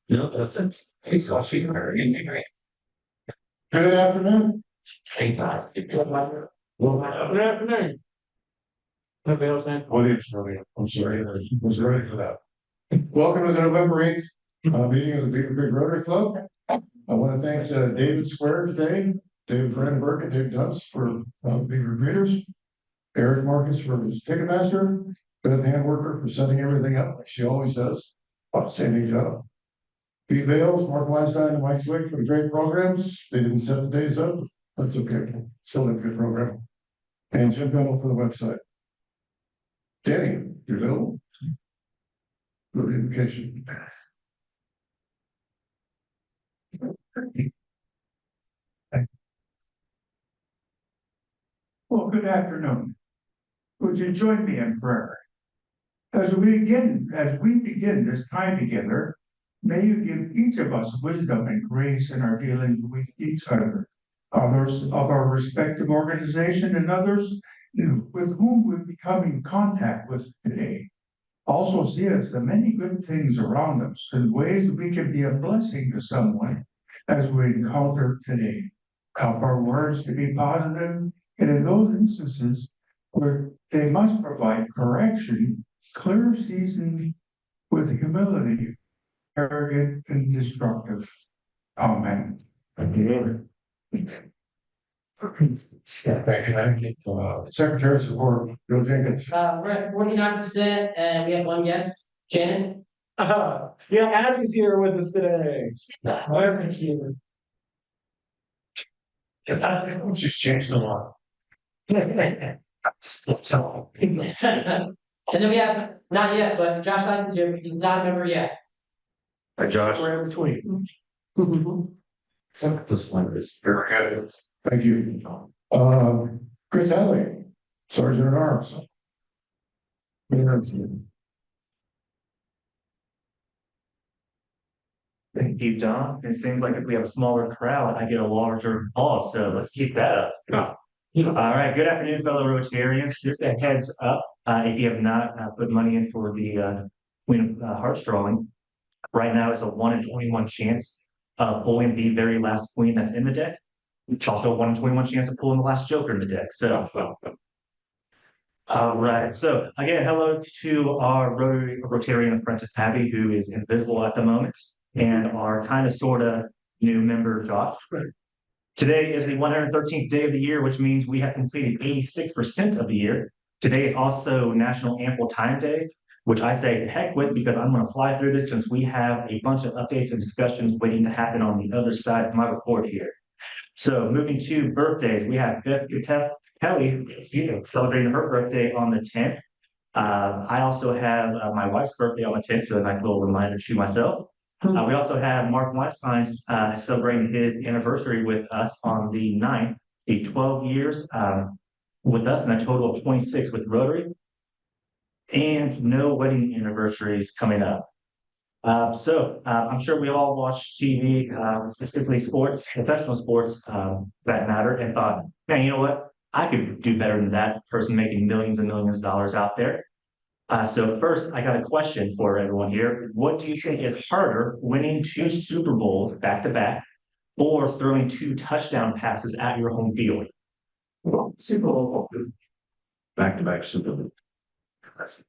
No, that's it. He's all she can Good afternoon. Good afternoon. Williams, I'm sorry, I was ready for that. Welcome to the November 8th meeting of the Beavercreek Rotary Club. I want to thank David Square today, David Brandenburg and Dave Dunce for being greeters, Eric Marcus for his Ticketmaster, Beth Handworker for setting everything up like she always does. Outstanding job. Pete Bales, Mark Weinstein, and Mike Zwick for the great programs. They didn't set the days up. That's okay. Still a good program. And Jim Bennell for the website. Danny, you available? Good indication. Well, good afternoon. Would you join me in prayer? As we begin this time together, may you give each of us wisdom and grace in our dealings with each other, others of our respective organization and others with whom we become in contact with today. Also see us the many good things around us and ways we can be a blessing to someone as we encounter today. Help our words to be positive, and in those instances where they must provide correction, clear seasoning with humility, arrogant and destructive. Amen. Thank you. Secretary's report, Bill Jenkins. We're at 49%, and we have one guest, Shannon. Yeah, Abby's here with us today. Just changed a lot. And then we have, not yet, but Josh Lyman's here, but he's not a member yet. Hi, Josh. We're in between. This one is very good. Thank you. Chris Hadley, Sergeant at Arms. Thank you, Don. It seems like if we have a smaller crowd, I get a larger applause. So let's keep that up. All right. Good afternoon, fellow Rotarians. Just a heads up, if you have not put money in for the Queen of Hearts drawing, right now it's a 1 in 21 chance of pulling the very last queen that's in the deck. It's also a 1 in 21 chance of pulling the last joker in the deck. So, all right. So again, hello to our Rotarian apprentice Abby, who is invisible at the moment, and our kind of sort of new member Josh. Today is the 113th day of the year, which means we have completed 86% of the year. Today is also National Ample Time Day, which I say heck with because I'm going to fly through this since we have a bunch of updates and discussions waiting to happen on the other side of my report here. So moving to birthdays, we have Beth Kelly, celebrating her birthday on the 10th. I also have my wife's birthday on the 10th, so a nice little reminder to myself. We also have Mark Weinstein celebrating his anniversary with us on the 9th, 12 years with us, and a total of 26 with Rotary. And no wedding anniversaries coming up. So I'm sure we all watch TV, specifically sports, professional sports, that matter, and thought, man, you know what? I could do better than that person making millions and millions of dollars out there. So first, I got a question for everyone here. What do you think is harder, winning 2 Super Bowls back to back, or throwing 2 touchdown passes at your home field? Super Bowl. Back to back Super Bowl.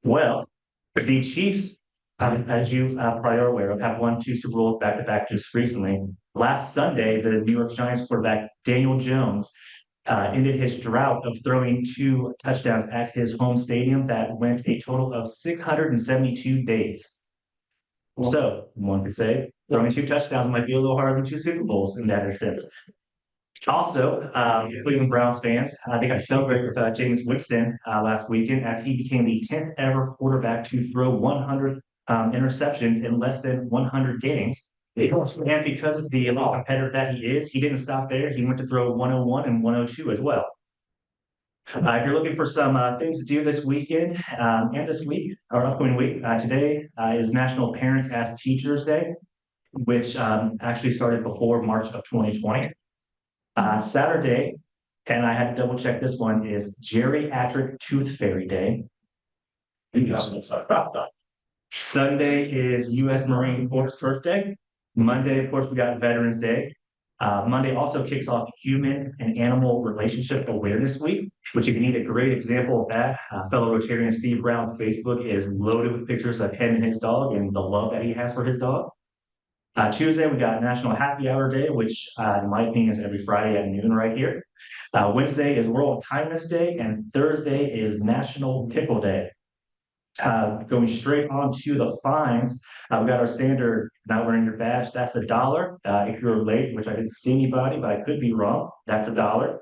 Well, the Chiefs, as you probably are aware of, have won 2 Super Bowls back to back just recently. Last Sunday, the New York Giants quarterback Daniel Jones ended his drought of throwing 2 touchdowns at his home stadium that went a total of 672 days. So, one could say throwing 2 touchdowns might be a little harder than 2 Super Bowls in that instance. Also, Cleveland Browns fans, they got to celebrate with Jameis Winston last weekend as he became the 10th ever quarterback to throw 100 interceptions in less than 100 games. And because of the competitor that he is, he didn't stop there. He went to throw 101 and 102 as well. If you're looking for some things to do this weekend and this week, or upcoming week, today is National Parents Ask Teachers Day, which actually started before March of 2020. Saturday, and I had to double check this one, is Geriatric Tooth Fairy Day. Sunday is U.S. Marine Corps birthday. Monday, of course, we got Veterans Day. Monday also kicks off Human and Animal Relationship Awareness Week, which if you need a great example of that, fellow Rotarian Steve Brown's Facebook is loaded with pictures of him and his dog and the love that he has for his dog. Tuesday, we got National Happy Hour Day, which in my opinion is every Friday at noon right here. Wednesday is World Kindness Day, and Thursday is National Pickle Day. Going straight on to the fines, we got our standard not wearing your badge, that's $1. If you're late, which I didn't see anybody, but I could be wrong, that's $1.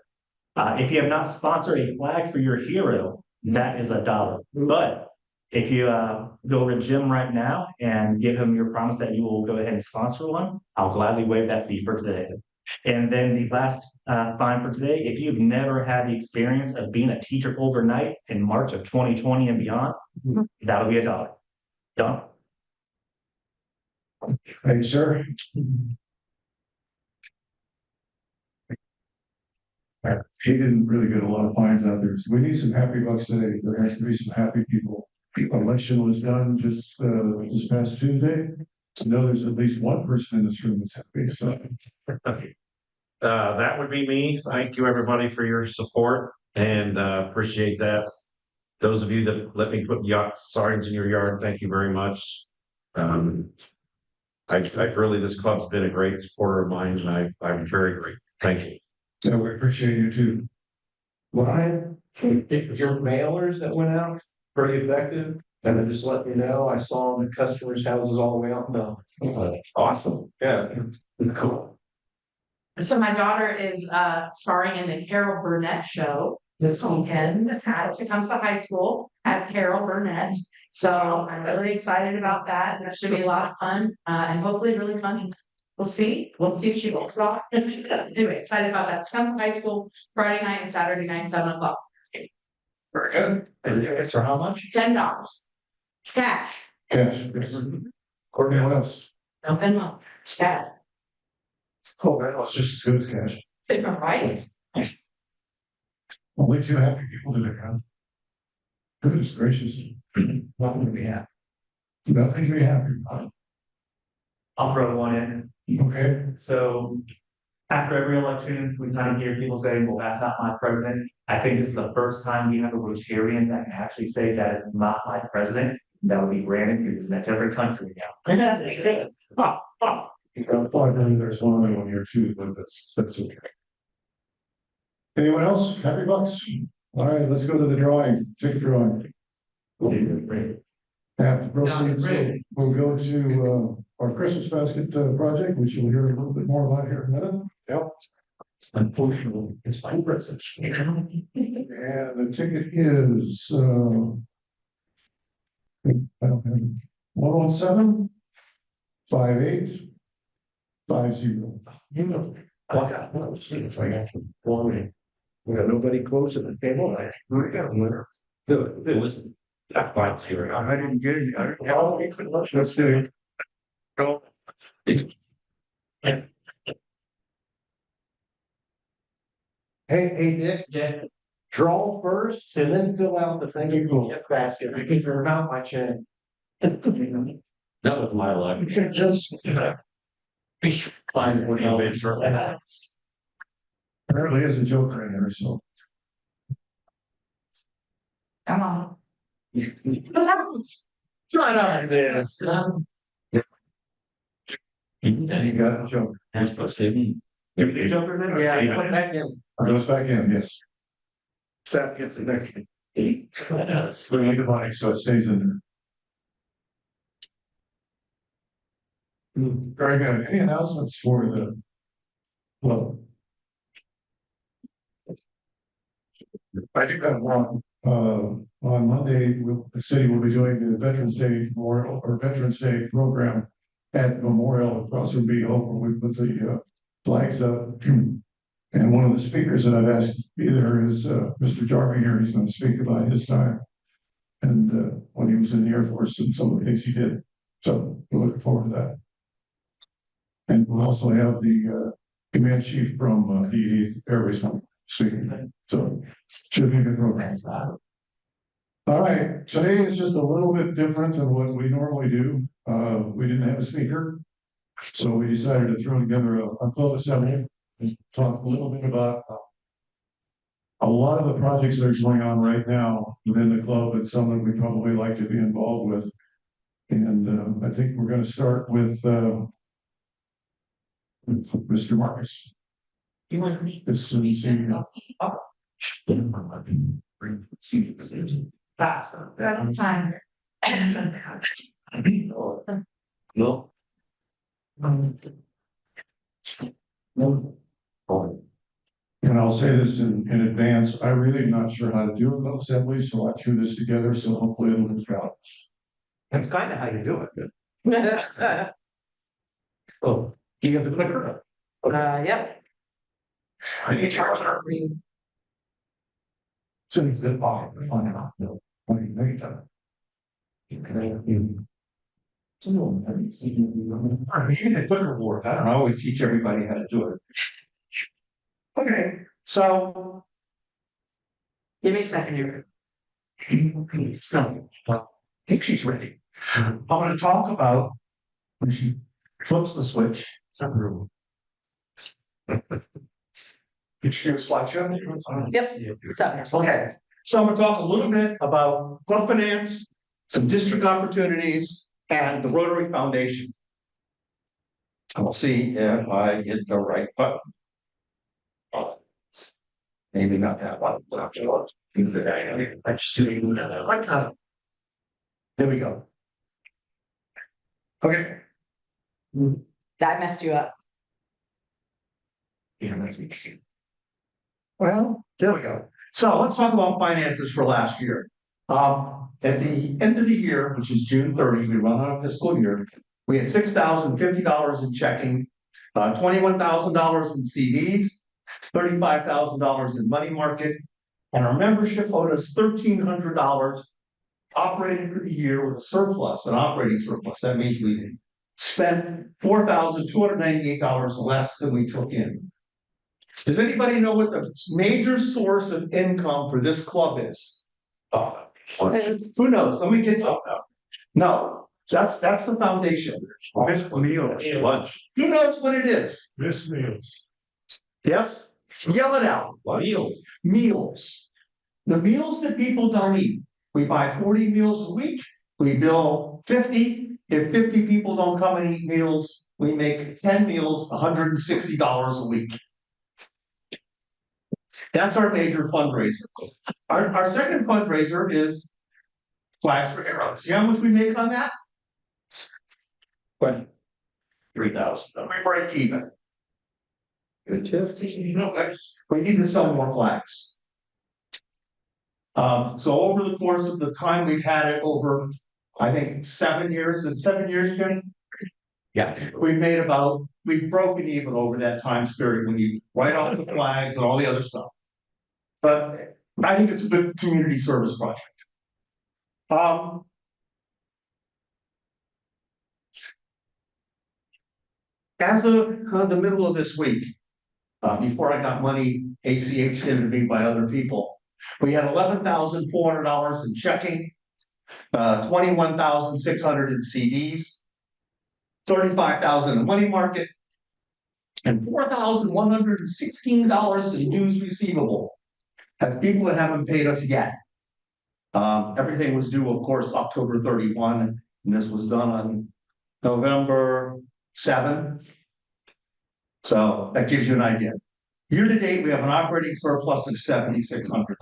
If you have not sponsored a flag for your hero, that is $1. But if you go over to Jim right now and give him your promise that you will go ahead and sponsor one, I'll gladly waive that fee for today. And then the last fine for today, if you've never had the experience of being a teacher overnight in March of 2020 and beyond, that'll be $1. Done. Thank you, sir. He didn't really get a lot of fines out there. So we need some happy bucks today. There has to be some happy people. Election was done just this past Tuesday. I know there's at least one person in this room that's happy, so. That would be me. Thank you, everybody, for your support and appreciate that. Those of you that let me put signs in your yard, thank you very much. I really, this club's been a great supporter of mine, and I'm very grateful. Thank you. Yeah, we appreciate you too. Ryan, if your mailers that went out pretty effective, and then just let me know, I saw them at customers' houses all the way out. No, Awesome. Yeah. cool. So my daughter is starring in the Carol Burnett show this weekend. She comes to high school as Carol Burnett. So I'm really excited about that. That should be a lot of fun and hopefully really funny. We'll see. We'll see if she looks off. Anyway, excited about that. She comes to high school Friday night and Saturday night, 7:00. Very good. And tickets for how much? $10. Cash. Yes. Courtney, what else? No Venmo. It's cash. Oh, that was just as good as cash. Different, right? Only two happy people today, huh? Goodness gracious. Welcome to be happy. Nothing to be happy about. I'll throw one in. Okay, So after every election, we kind of hear people say, well, that's not my president. I think this is the first time we have a Rotarian that can actually say that is not my president. That would be Brandon, because that's every country now. there's one other one here too, but that's okay. Anyone else? Happy bucks? All right, let's go to the drawing, ticket drawing. After proceeds, we'll go to our Christmas basket project, which you'll hear a little bit more about here in a minute. Yep. Unfortunately, it's my present. And the ticket is I don't have it. 117-5850. Let's see if I got one. We got nobody close to the table. We got a winner. It was that 50. I didn't get it. Let's do it. Go. Hey, Dick. Yeah. Draw first and then fill out the thing in the gift basket. I can turn out my check. That was my luck. Just. Fine. Apparently is a joker in there, so. Come on. Try on this. You got a joker. That's supposed to be. Give me the joker then? Yeah. Put it back in. Goes back in, yes. Seth gets the next one. We need the money, so it stays in there. Very good. Any announcements for the club? I do have one. On Monday, the city will be doing the Veterans Day Memorial or Veterans Day program at Memorial across from B Hope, where we put the flags up. And one of the speakers that I've asked to be there is Mr. Jarvie here. He's going to speak about his time and when he was in the Air Force and some of the things he did. So we're looking forward to that. And we'll also have the command chief from the 88th Air Race speaking. So should be a good program. All right, today is just a little bit different than what we normally do. We didn't have a speaker. So we decided to throw together a club assembly and talk a little bit about a lot of the projects that are going on right now within the club and some that we probably like to be involved with. And I think we're gonna start with Mr. Marcus. You want me? As soon as he- Time. No. And I'll say this in advance, I really am not sure how to do a club assembly, so I threw this together, so hopefully it'll work out. That's kind of how you do it. Oh, you have the clicker? Yep. I need to. So it's the bottom, find out, no, I mean, maybe that. Maybe the clicker work. I don't always teach everybody how to do it. Okay, so. Give me a second here. So, I think she's ready. I'm gonna talk about when she flips the switch. Sunroom. Did you do a slideshow? Yep. So, Okay, so I'm gonna talk a little bit about club finance, some district opportunities, and the Rotary Foundation. I'll see if I hit the right button. Oh, maybe not that one. I just do like that. There we go. Okay. I messed you up. Well, there we go. So let's talk about finances for last year. At the end of the year, which is June 30, we run our fiscal year, we had $6,050 in checking, $21,000 in CDs, $35,000 in money market, and our membership owed us $1,300 operating for the year with a surplus, an operating surplus. That means we spent $4,298 less than we took in. Does anybody know what the major source of income for this club is? Who knows? Let me get some. No, that's the foundation. Lunch. Who knows what it is? Miss Meals. Yes? Yell it out. Meals. Meals. The meals that people don't eat. We buy 40 meals a week. We bill 50. If 50 people don't come and eat meals, we make 10 meals, $160 a week. That's our major fundraiser. Our second fundraiser is Flags for Heroes. See how much we make on that? What? 3,000. We break even. Good tip. We need to sell more flags. So over the course of the time we've had it over, I think 7 years, and 7 years, Jim? Yeah, we've broken even over that time period when you write off the flags and all the other stuff. But I think it's a good community service project. As of the middle of this week, before I got money ACH'd into me by other people, we had $11,400 in checking, 21,600 in CDs, 35,000 in money market, and $4,116 in dues receivable. That's people that haven't paid us yet. Everything was due, of course, October 31, and this was done on November 7. So that gives you an idea. Year to date, we have an operating surplus of $7,600.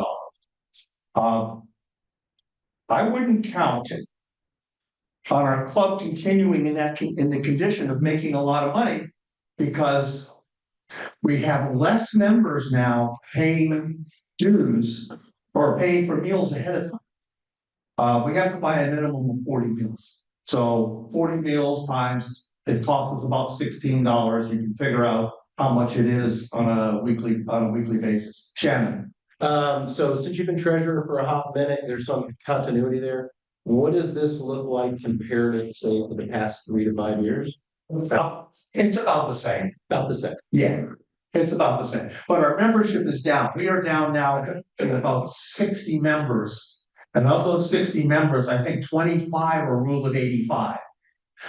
I wouldn't count on our club continuing in the condition of making a lot of money, because we have less members now paying dues or paying for meals ahead of time. We have to buy a minimum of 40 meals. So 40 meals times, it costs us about $16. You can figure out how much it is on a weekly basis. Shannon. So since you've been treasurer for a hot minute, there's some continuity there. What does this look like compared to, say, for the past 3 to 5 years? It's about the same. About the same. Yeah, it's about the same. But our membership is down. We are down now to about 60 members And of those 60 members, I think 25 are rule of 85,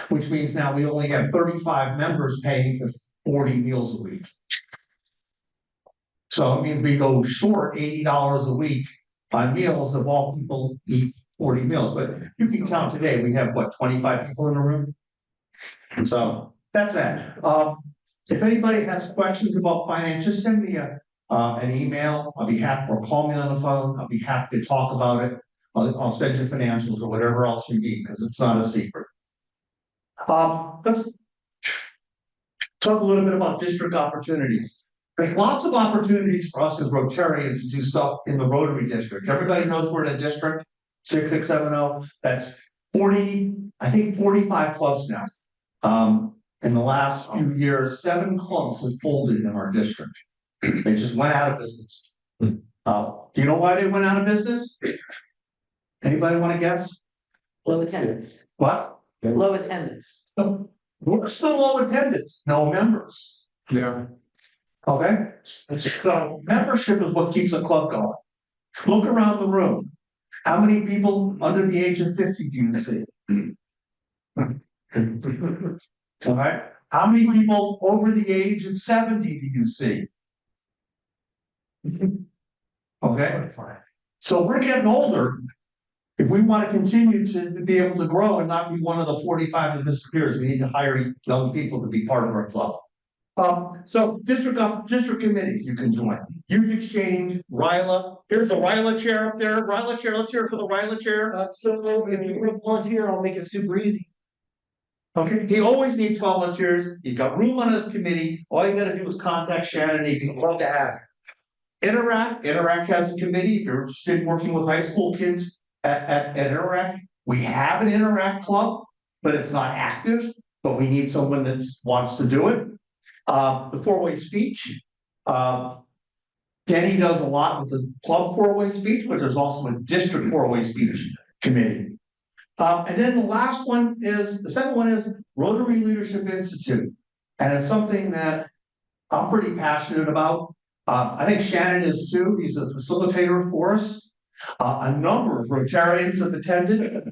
which means now we only have 35 members paying for 40 meals a week. So it means we go short $80 a week on meals if all people eat 40 meals. But you can count today, we have what, 25 people in the room? So that's that. If anybody has questions about finance, just send me an email. I'll be happy, or call me on the phone. I'll be happy to talk about it. I'll send you financials or whatever else you need, because it's not a secret. Let's talk a little bit about district opportunities. There's lots of opportunities for us as Rotarians to do stuff in the Rotary District. Everybody knows we're in a district, 6670. That's 40, I think 45 clubs now. In the last few years, 7 clubs have folded in our district. They just went out of business. Do you know why they went out of business? Anybody want to guess? Low attendance, What? low attendance. We're still low attendance, no members. Yeah. Okay, so membership is what keeps a club going. Look around the room. How many people under the age of 50 do you see? All right, how many people over the age of 70 do you see? Okay, so we're getting older. If we want to continue to be able to grow and not be one of the 45 that disappears, we need to hire young people to be part of our club. So district committees you can join. Youth Exchange, RILA. Here's the RILA chair up there. RILA chair, let's hear it for the RILA chair. So if you want to volunteer, I'll make it super easy. Okay, he always needs volunteers. He's got room on his committee. All you gotta do is contact Shannon. He'd love to have it. Interact has a committee. If you're interested in working with high school kids at Interact, we have an Interact club, but it's not active, but we need someone that wants to do it. The four-way speech. Denny does a lot with the club four-way speech, but there's also a district four-way speech committee. And then the second one is Rotary Leadership Institute. And it's something that I'm pretty passionate about. I think Shannon is too. He's a facilitator for us. A number of Rotarians have attended.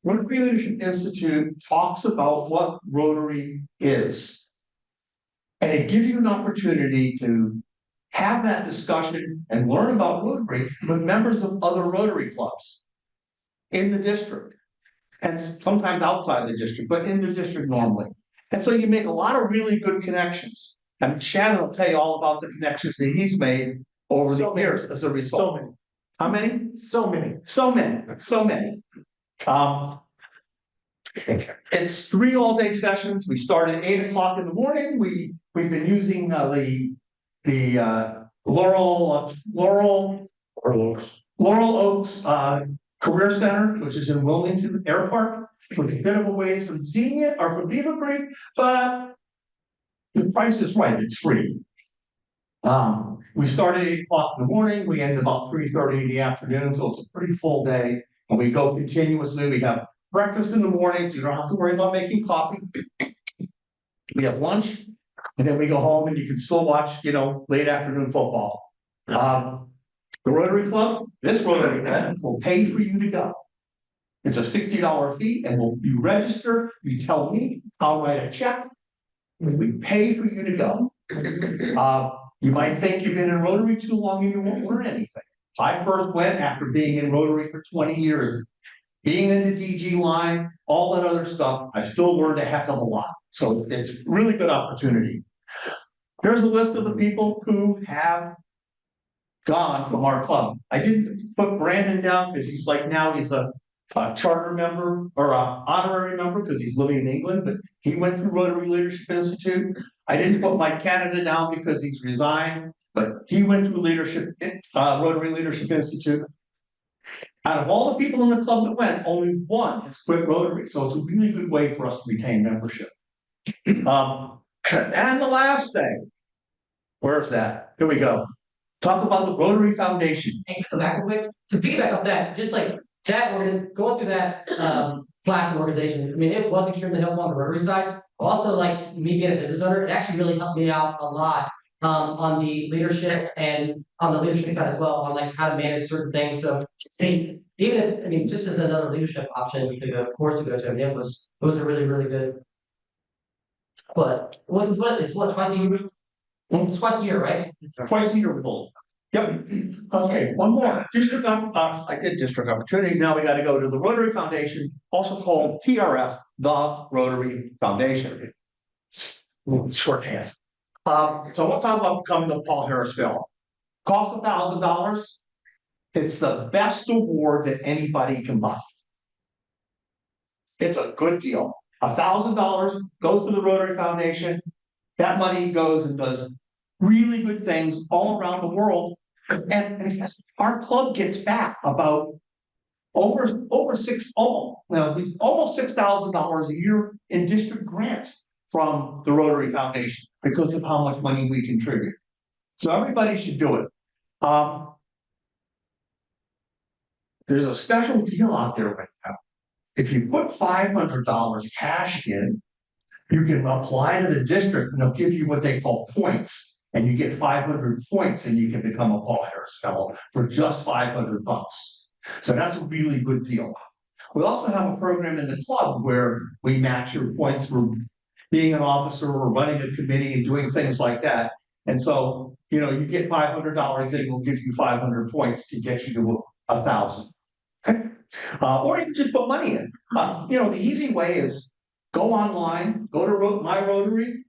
Rotary Leadership Institute talks about what Rotary is. And it gives you an opportunity to have that discussion and learn about Rotary with members of other Rotary clubs in the district. And sometimes outside the district, but in the district normally. And so you make a lot of really good connections. And Shannon will tell you all about the connections that he's made over the years as a result. So many. How many? So many. So many. It's 3 all-day sessions. We start at 8 o'clock in the morning. We've been using the Laurel Oaks Career Center, which is in Wilmington Airport. So it's a bit of a ways from Xenia or from Beavercreek, but the price is right. It's free. We start at 8 o'clock in the morning. We end about 3:30 in the afternoon. So it's a pretty full day. And we go continuously. We have breakfast in the morning, so you don't have to worry about making coffee. We have lunch, and then we go home and you can still watch, late afternoon football. The Rotary Club, this Rotary Club will pay for you to go. It's a $60 fee, and you register, you tell me, I'll write a check, and we pay for you to go. You might think you've been in Rotary too long and you won't learn anything. I first went after being in Rotary for 20 years, being in the DG line, all that other stuff. I still learned a heck of a lot. So it's a really good opportunity. There's a list of the people who have gone from our club. I didn't put Brandon down because he's a charter member or an honorary member because he's living in England, but he went through Rotary Leadership Institute. I didn't put Mike Canada down because he's resigned, but he went through Rotary Leadership Institute. Out of all the people in the club that went, only one has quit Rotary. So it's a really good way for us to retain membership. And the last thing, where's that? Here we go. Talk about the Rotary Foundation. And come back real quick, to piggyback off that, just like that, going through that class and organization, I mean, it was extremely helpful on the Rotary side. Also, like me being a business owner, it actually really helped me out a lot on the leadership and on the leadership side as well, on like how to manage certain things, so. I mean, even if, I mean, just as another leadership option, we could go, of course, to go to, I mean, it was a really, really good. But what is it, it's what, twice a year? It's twice a year, right? Twice a year we hold. Yep. Okay, one more. I did district opportunity. Now we got to go to the Rotary Foundation, also called TRF, the Rotary Foundation. Shorthand. So we'll talk about becoming the Paul Harris Fellow. Cost $1,000. It's the best award that anybody can buy. It's a good deal. $1,000 goes to the Rotary Foundation. That money goes and does really good things all around the world. And in fact, our club gets back about almost $6,000 a year in district grants from the Rotary Foundation because of how much money we contribute. So everybody should do it. There's a special deal out there right now. If you put $500 cash in, you can apply to the district and they'll give you what they call points. And you get 500 points and you can become a Paul Harris Fellow for just $500. So that's a really good deal. We also have a program in the club where we match your points for being an officer or running a committee and doing things like that. And so, you get $500 and we'll give you 500 points to get you to 1,000. Okay. Or you can just put money in. The easy way is go online, go to My Rotary,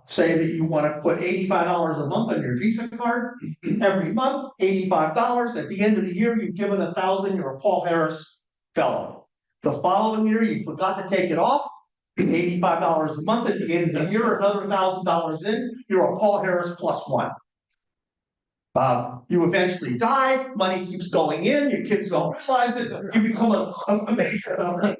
say that you want to put $85 a month on your Visa card every month, $85. At the end of the year, you've given 1,000, you're a Paul Harris Fellow. The following year, you forgot to take it off, $85 a month. At the end of the year, another $1,000 in, you're a Paul Harris +1. You eventually die, money keeps going in, your kids don't realize it, you become a major.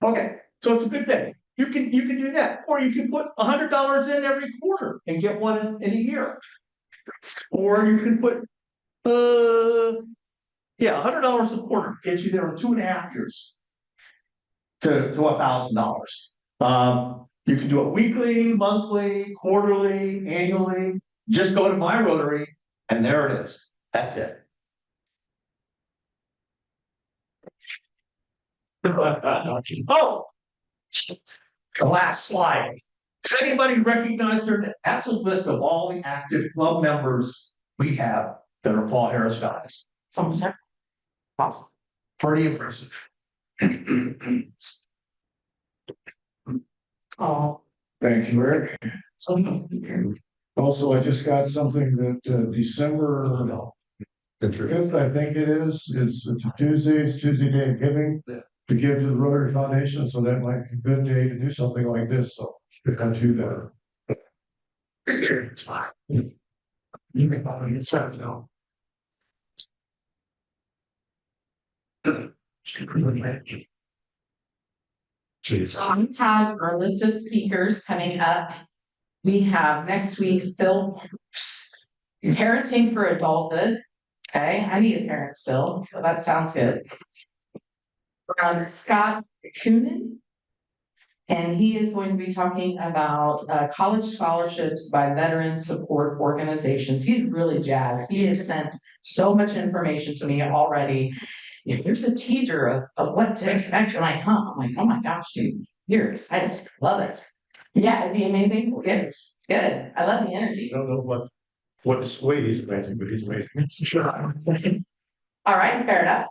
Okay, so it's a good thing. You can do that, or you can put $100 in every quarter and get one in a year. Or you can put $100 a quarter, gets you there in 2.5 years to $1,000. You can do it weekly, monthly, quarterly, annually. Just go to My Rotary, and there it is. That's it. Oh, the last slide. Does anybody recognize their name? That's a list of all the active club members we have that are Paul Harris guys. It's almost there. Awesome. Pretty impressive. Oh. Thank you, Eric. Also, I just got something that December 5th, I think it is. It's a Tuesday. It's Tuesday Day of Giving to give to the Rotary Foundation. So that might be a good day to do something like this. So if I do that. It's fine. You can probably get started now. So we have our list of speakers coming up. We have next week, Phil, parenting for adulthood. Okay, I need a parent still, so that sounds good. Scott Coonan, and he is going to be talking about college scholarships by veteran support organizations. He's really jazzed. He has sent so much information to me already. Here's a teaser of what to expect when I come. I'm like, oh my gosh, dude, you're excited. Love it. Yeah, is he amazing? Good. Good. I love the energy. I don't know what display he's amazing, but he's amazing. Sure. All right, fair enough.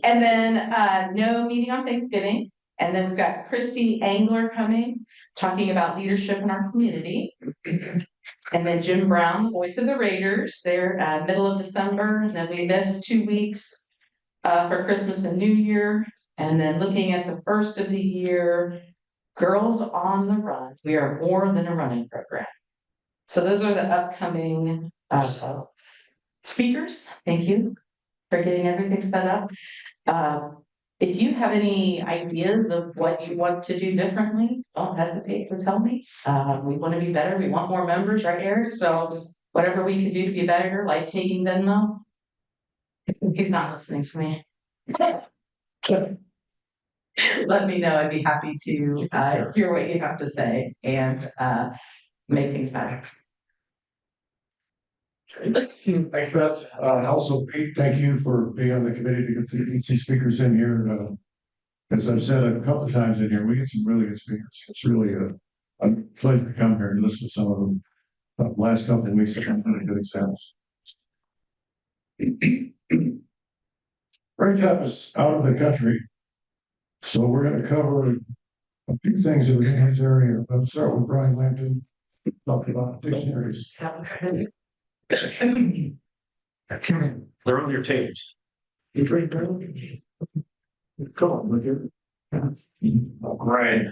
And then no meeting on Thanksgiving. And then we've got Christy Angler coming, talking about leadership in our community. And then Jim Brown, voice of the Raiders, they're middle of December. And then we missed 2 weeks for Christmas and New Year. And then looking at the first of the year, Girls on the Run. We are more than a running program. So those are the upcoming speakers. Thank you for getting everything set up. If you have any ideas of what you want to do differently, don't hesitate to tell me. We want to be better. We want more members, right, Eric? So whatever we can do to be better, like taking Venmo. He's not listening to me. Let me know. I'd be happy to hear what you have to say. And make things better. Thanks, Beth. Also, Pete, thank you for being on the committee to get these speakers in here. As I've said a couple of times in here, we get some really good speakers. It's really a pleasure to come here and listen to some of them. Last couple of weeks, have been really good examples. Break up is out of the country, so we're going to cover a few things that are in his area. Let's start with Brian Lampton, talking about dictionaries. They're on your tapes. Come on, with you. Right.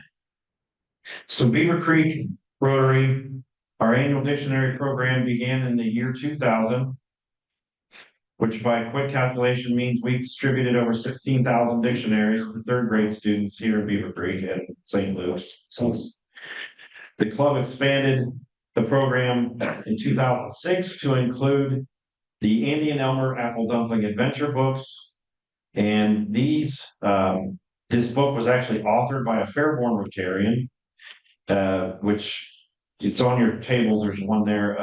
So Beavercreek Rotary, our annual dictionary program began in the year 2000, which by quick calculation means we distributed over 16,000 dictionaries to third grade students here in Beavercreek and St. Louis. So the club expanded the program in 2006 to include the Andy and Elmer Apple Dumpling Adventure books. And this book was actually authored by a Fairborn Rotarian, which it's on your tables. There's one there.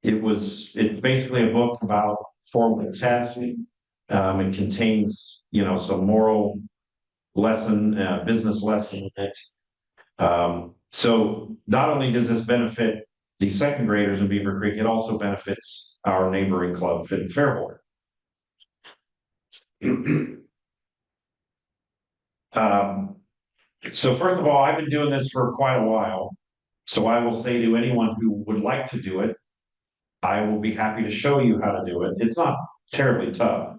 It's basically a book about formal testing. It contains, some moral lesson, business lesson in it. So not only does this benefit the second graders in Beavercreek, it also benefits our neighboring club, Fit and Fairborn. So first of all, I've been doing this for quite a while. So I will say to anyone who would like to do it, I will be happy to show you how to do it. It's not terribly tough.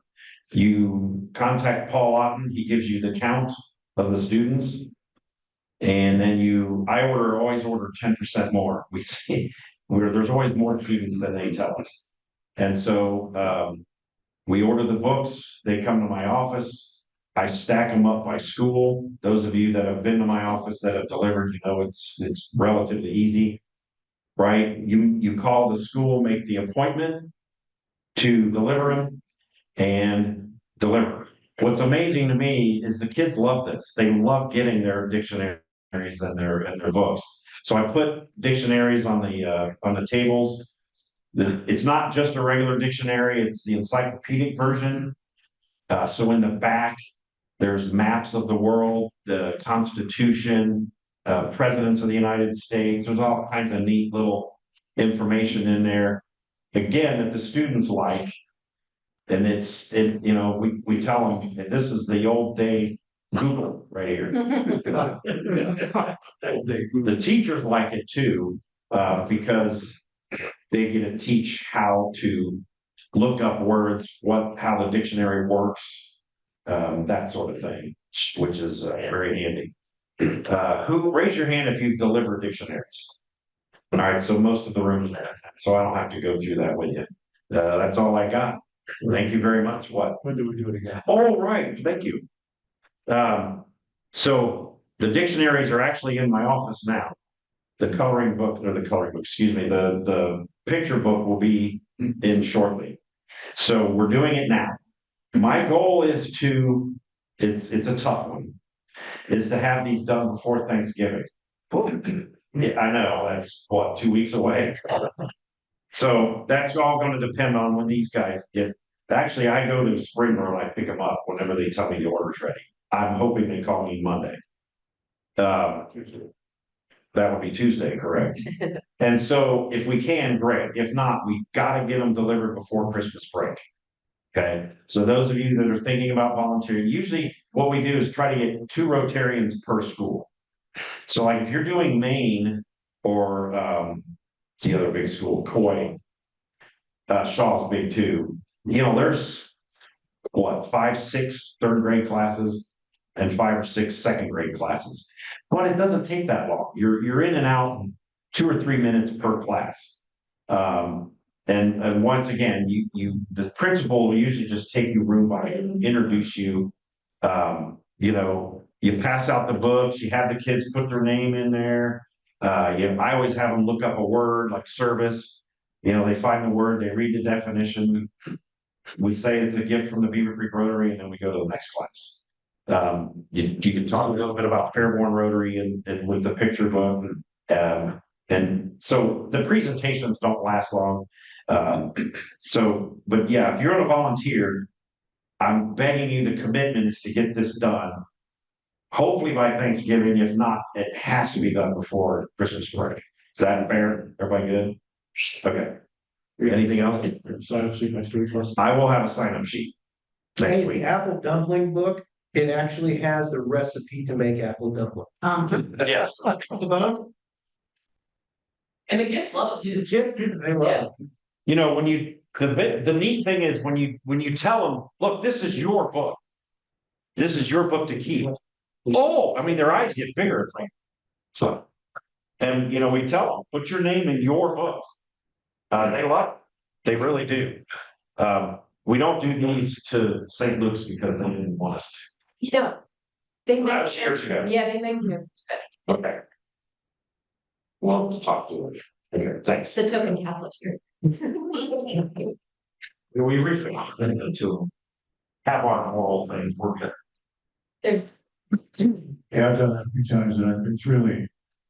You contact Paul Otten, he gives you the count of the students. And then always order 10% more. We see there's always more students than they tell us. And so we order the books, they come to my office, I stack them up by school. Those of you that have been to my office that have delivered, it's relatively easy, right? You call the school, make the appointment to deliver them and deliver. What's amazing to me is the kids love this. They love getting their dictionaries and their books. So I put dictionaries on the tables. It's not just a regular dictionary, it's the encyclopedic version. So in the back, there's maps of the world, the Constitution, presidents of the United States. There's all kinds of neat little information in there. Again, that the students like. And we tell them, this is the old day Google right here. The teachers like it too, because they get to teach how to look up words, how the dictionary works, that sort of thing, which is very handy. Raise your hand if you've delivered dictionaries? All right, so most of the rooms, so I don't have to go through that with you. That's all I got. Thank you very much. What? When do we do it again? All right, thank you. So the dictionaries are actually in my office now. The picture book will be in shortly. So we're doing it now. My goal is it's a tough one, is to have these done before Thanksgiving. Yeah, I know, that's 2 weeks away. So that's all going to depend on when these guys get. Actually, I go to Springboro and I pick them up whenever they tell me the order's ready. I'm hoping they call me Monday. That would be Tuesday, correct? And so if we can, great. If not, we got to get them delivered before Christmas break. Okay. So those of you that are thinking about volunteering, usually what we do is try to get 2 Rotarians per school. So like if you're doing Maine or the other big school, Coy, Shaw's big too. There's 5, 6 third grade classes and 5 or 6 second grade classes. But it doesn't take that long. You're in and out in 2 or 3 minutes per class. And once again, the principal will usually just take you room by room, introduce you. You pass out the books, you have the kids put their name in there. I always have them look up a word like service. They find the word, they read the definition. We say it's a gift from the Beavercreek Rotary, and then we go to the next class. You can talk a little bit about Fairborn Rotary and with the picture book And so the presentations don't last long. But yeah, if you're gonna volunteer, I'm begging you, the commitment is to get this done. Hopefully by Thanksgiving, if not, it has to be done before Christmas break. Is that fair? Everybody good? Okay. Anything else? Sign up sheet next week. I will have a sign-up sheet next Hey, week. the apple dumpling book, it actually has the recipe to make apple dumpling. Yes. And the kids love it too. Kids, they love it. You know, the neat thing is when you tell them, look, this is your book. This is your book to keep. Oh, I mean, their eyes get bigger. It's like, so, and you know, we tell them, put your name in your book. They love it. They really do. We don't do these to St. Luke's because they didn't want us You know, they to. That make, was years ago. yeah, they make them. Okay. Well, talk to her. Okay, thanks. The token Catholic here. We originally to have our moral things work. There's, Yeah, I've done that a few times and it's really,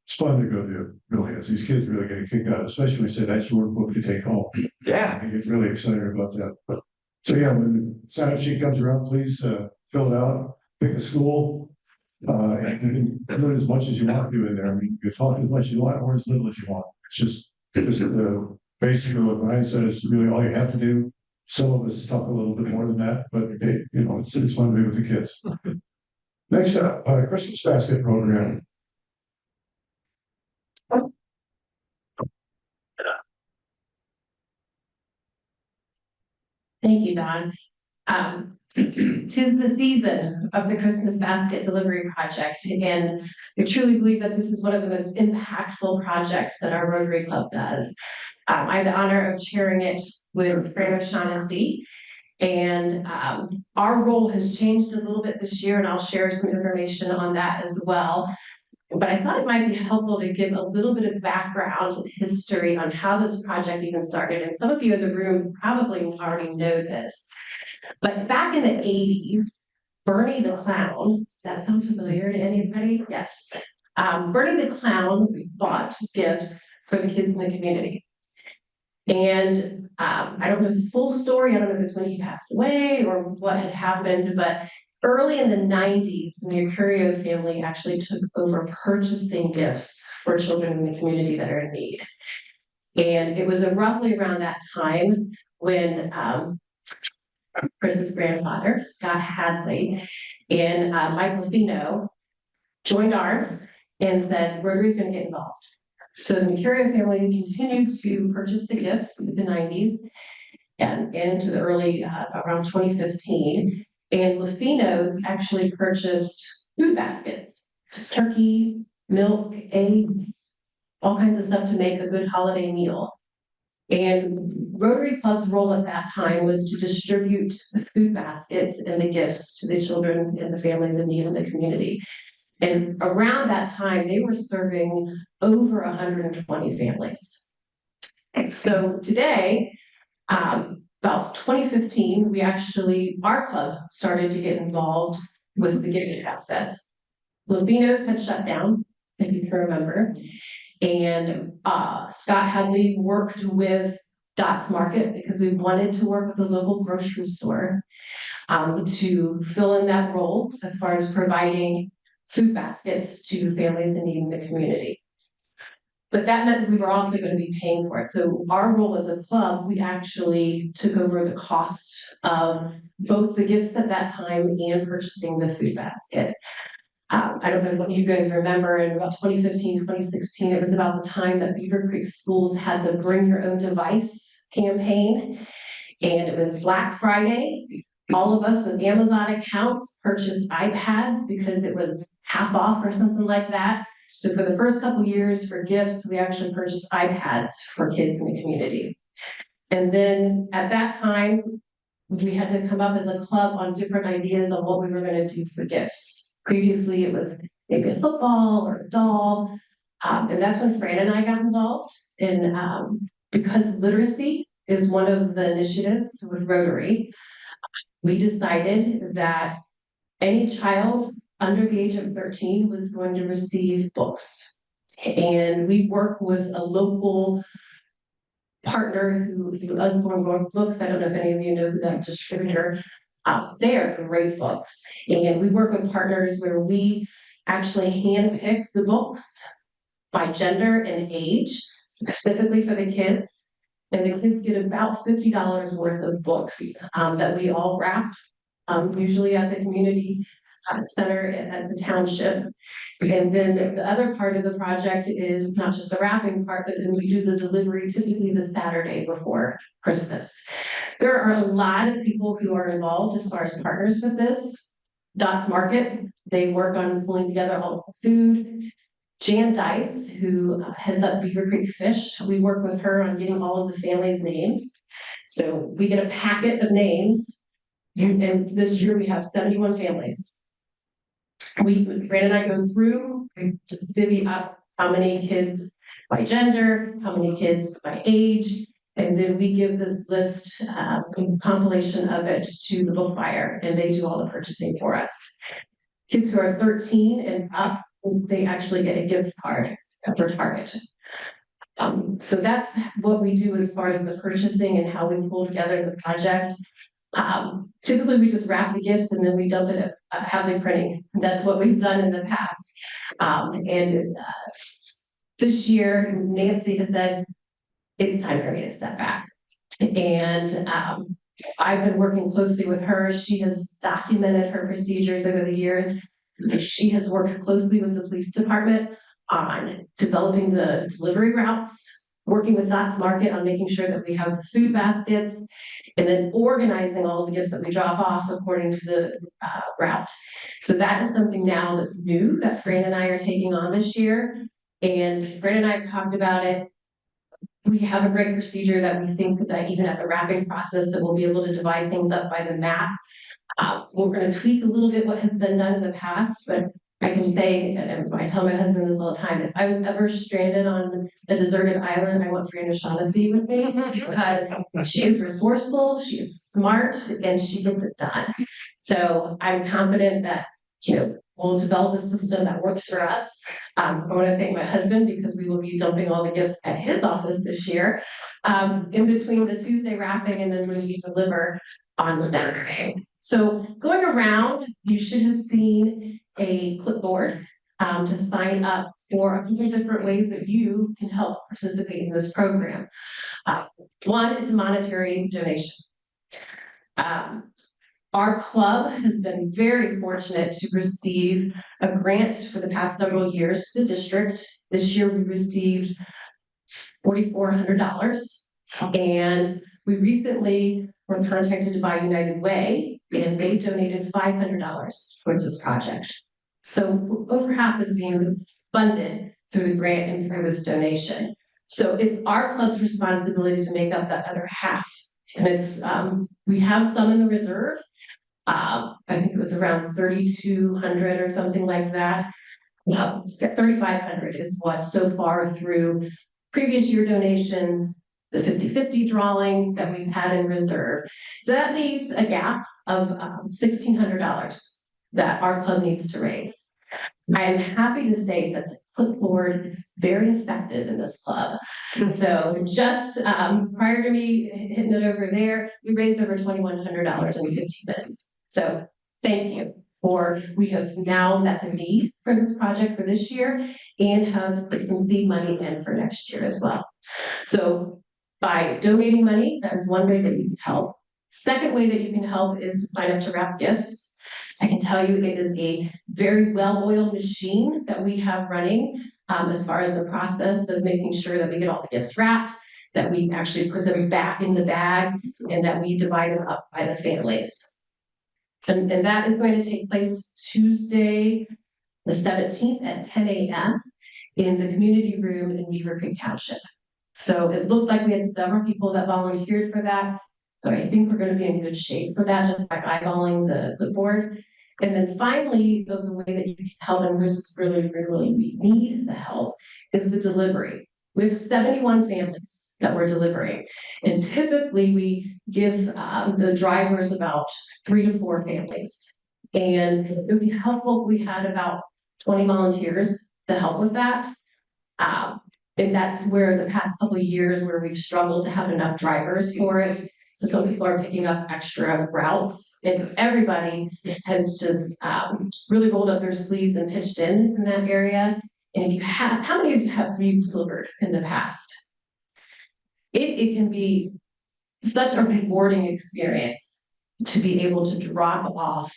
it's fun to go to, really is. These kids really get a kick out, especially when they say that's your book to take home. Yeah. I get really excited about that. But, so yeah, when the sign up sheet comes around, please, fill it out, pick a school. And you can put as much as you want to do in there. I mean, you can talk as much as you want or as little as you want. It's just, basically what Ryan said is really all you have to do. Some of us talk a little bit more than that, but hey, you know, it's fun to be with the kids. Next up, Christmas basket program. Thank you, Don. Tis the season of the Christmas basket delivery project, and I truly believe that this is one of the most impactful projects that our Rotary Club does. I have the honor of chairing it with Fran O'Shaughnessy, and our role has changed a little bit this year, and I'll share some information on that as well. But I thought it might be helpful to give a little bit of background and history on how this project even started. And some of you in the room probably already know this. But back in the 80s, Bernie the Clown, does that sound familiar to anybody? Yes. Bernie the Clown bought gifts for the kids in the community. And I don't know the full story. I don't know if it's when he passed away or what had happened, but early in the 90s, the Mercurio family actually took over purchasing gifts for children in the community that are in need. And it was roughly around that time when Chris's grandfather, Scott Hadley, and Michael Fino joined arms and said, Rotary's going to get involved. So the Mercurio family continued to purchase the gifts in the 90s and into the early, around 2015. And Lafino's actually purchased food baskets, turkey, milk, eggs, all kinds of stuff to make a good holiday meal. And Rotary Club's role at that time was to distribute the food baskets and the gifts to the children and the families in need in the community. And around that time, they were serving over 120 families. And so today, about 2015, our club started to get involved with the gifting process. Lafino's had shut down, if you can remember. And Scott Hadley worked with Dots Market because we wanted to work with the local grocery store to fill in that role as far as providing food baskets to families in need in the community. But that meant we were also going to be paying for it. So our role as a club, we actually took over the cost of both the gifts at that time and purchasing the food basket. I don't know what you guys remember, in about 2015, 2016, it was about the time that Beavercreek schools had the Bring Your Own Device campaign. And it was Black Friday. All of us with Amazon accounts purchased iPads because it was half off or something like that. So for the first couple years for gifts, we actually purchased iPads for kids in the community. And then at that time, we had to come up as a club on different ideas on what we were going to do for gifts. Previously, it was maybe a football or a doll. And that's when Fran and I got involved in, because literacy is one of the initiatives with Rotary. We decided that any child under the age of 13 was going to receive books. And we work with a local partner who, through Usborne Books, I don't know if any of you know who that distributor, they are great books. And we work with partners where we actually handpick the books by gender and age, specifically for the kids. And the kids get about $50 worth of books that we all wrap, usually at the community center at the township. And then the other part of the project is not just the wrapping part, but then we do the delivery typically the Saturday before Christmas. There are a lot of people who are involved as far as partners with this. Dots Market, they work on pulling together all the food. Jan Dice, who heads up Beavercreek Fish, we work with her on getting all of the families' names. So we get a packet of names, and this year we have 71 families. Brandon and I go through, we divvy up how many kids by gender, how many kids by age, and then we give this list, compilation of it to the book buyer, and they do all the purchasing for us. Kids who are 13 and up, they actually get a gift card for Target. So that's what we do as far as the purchasing and how we pull together the project. Typically we just wrap the gifts and then we dump it at Hadley Printing. That's what we've done in the past. This year, Nancy has said, it's time for me to step back. And I've been working closely with her. She has documented her procedures over the years. She has worked closely with the police department on developing the delivery routes, working with Dots Market on making sure that we have the food baskets, and then organizing all the gifts that we drop off according to the route. So that is something now that's new that Fran and I are taking on this year. And Fran and I have talked about it. We have a great procedure that we think that even at the wrapping process that we'll be able to divide things up by the map. We're going to tweak a little bit what has been done in the past, but I can say, and I tell my husband this all the time, if I was ever stranded on a deserted island, I want Fran O'Shaughnessy with me because she is resourceful, she is smart, and she gets it done. So I'm confident that, we'll develop a system that works for us. I want to thank my husband because we will be dumping all the gifts at his office this year, in between the Tuesday wrapping and then when we deliver on Saturday. So going around, you should have seen a clipboard to sign up for a couple different ways that you can help participate in this program. One, it's a monetary donation. Our club has been very fortunate to receive a grant for the past several years to the district. This year we received $4,400, and we recently were contacted by United Way, and they donated $500 towards this project. So over half is being funded through the grant and through this donation. So it's our club's responsibility to make up that other half. And it's, we have some in the reserve. I think it was around 3,200 or something like that. 3,500 is what so far through previous year donations, the 50-50 drawing that we've had in reserve. So that leaves a gap of $1,600 that our club needs to raise. I am happy to say that the clipboard is very effective in this club. So just prior to me hitting it over there, we raised over $2,100 in 15 minutes. So thank you. We have now met the need for this project for this year and have put some seed money in for next year as well. So by donating money, that is one way that you can help. Second way that you can help is to sign up to wrap gifts. I can tell you it is a very well-oiled machine that we have running as far as the process of making sure that we get all the gifts wrapped, that we actually put them back in the bag, and that we divide them up by the families. And that is going to take place Tuesday, the 17th at 10 a.m. in the community room in Beavercreek Township. So it looked like we had several people that volunteered for that. So I think we're going to be in good shape for that, just by eyeballing the clipboard. And then finally, the way that you can help, and this is really, we need the help, is the delivery. We have 71 families that we're delivering. And typically we give the drivers about 3 to 4 families. And it would be helpful if we had about 20 volunteers to help with that. And that's where the past couple of years where we've struggled to have enough drivers for it. So some people are picking up extra routes, and everybody has just really rolled up their sleeves and pitched in that area. And if you have, how many of you have you delivered in the past? It can be such a rewarding experience to be able to drop off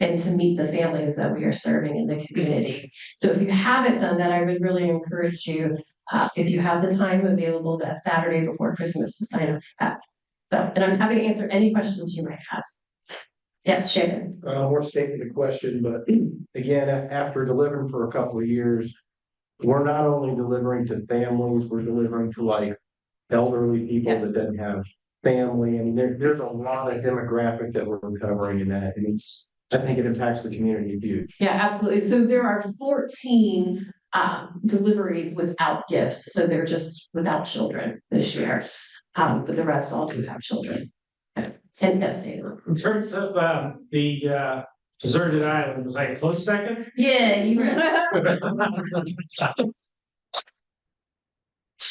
and to meet the families that we are serving in the community. So if you haven't done that, I would really encourage you, if you have the time available that Saturday before Christmas, to sign up for that. So, and I'm happy to answer any questions you might have. Yes, Shannon. More stating the question, but again, after delivering for a couple of years, we're not only delivering to families, we're delivering to like elderly people that didn't have family. I mean, there's a lot of demographic that we're covering in that, and I think it impacts the community huge. Yeah, absolutely. So there are 14 deliveries without gifts. So they're just without children this year. But the rest all do have children. And yes, Taylor. In terms of the deserted island, was I a close second? Yeah, you were.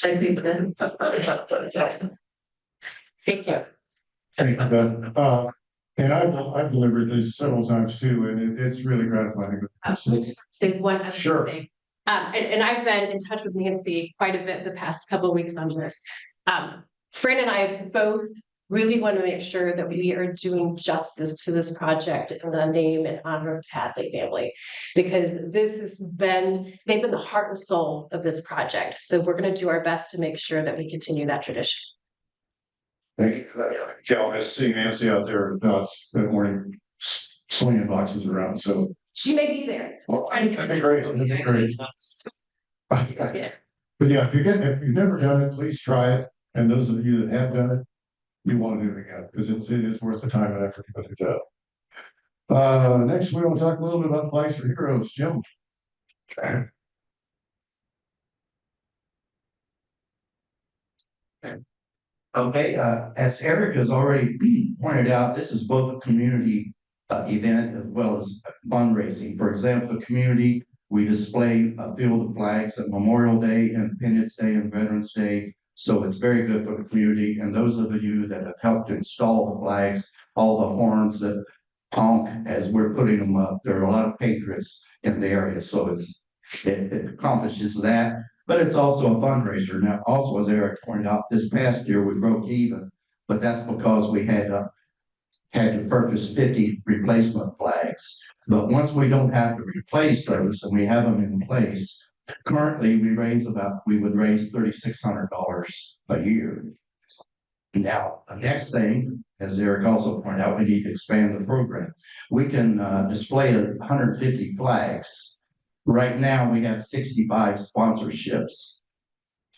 I think then. Thank you. And I've delivered this several times too, and it's really gratifying. Say one other Sure. thing. And I've been in touch with Nancy quite a bit the past couple of weeks on this. Fran and I both really want to make sure that we are doing justice to this project in the name and honor of Hadley family. Because they've been the heart and soul of this project. So we're going to do our best to make sure that we continue that tradition. Thank you for that. Yeah, I was seeing Nancy out there that morning slinging boxes around, so. She may be there. Well, that'd be great, that'd be great. Yeah. But yeah, if you've never done it, please try it. And those of you that have done it, you want to do it again, because it is worth the time and effort to put it up. Next, we want to talk a little bit about Flags for Heroes, Jim. Okay, as Eric has already pointed out, this is both a community event as well as fundraising. For example, the community, we display a field of flags at Memorial Day, Independence Day, and Veterans Day. So it's very good for the community. And those of you that have helped install the flags, all the horns that honk as we're putting them up, there are a lot of patriots in the area. So it accomplishes that. But it's also a fundraiser. Now, also, as Eric pointed out, this past year we broke even, but that's because we had to purchase 50 replacement flags. But once we don't have to replace those and we have them in place, currently we would raise $3,600 a year. Now, the next thing, as Eric also pointed out, we need to expand the program. We can display 150 flags. Right now, we have 65 sponsorships.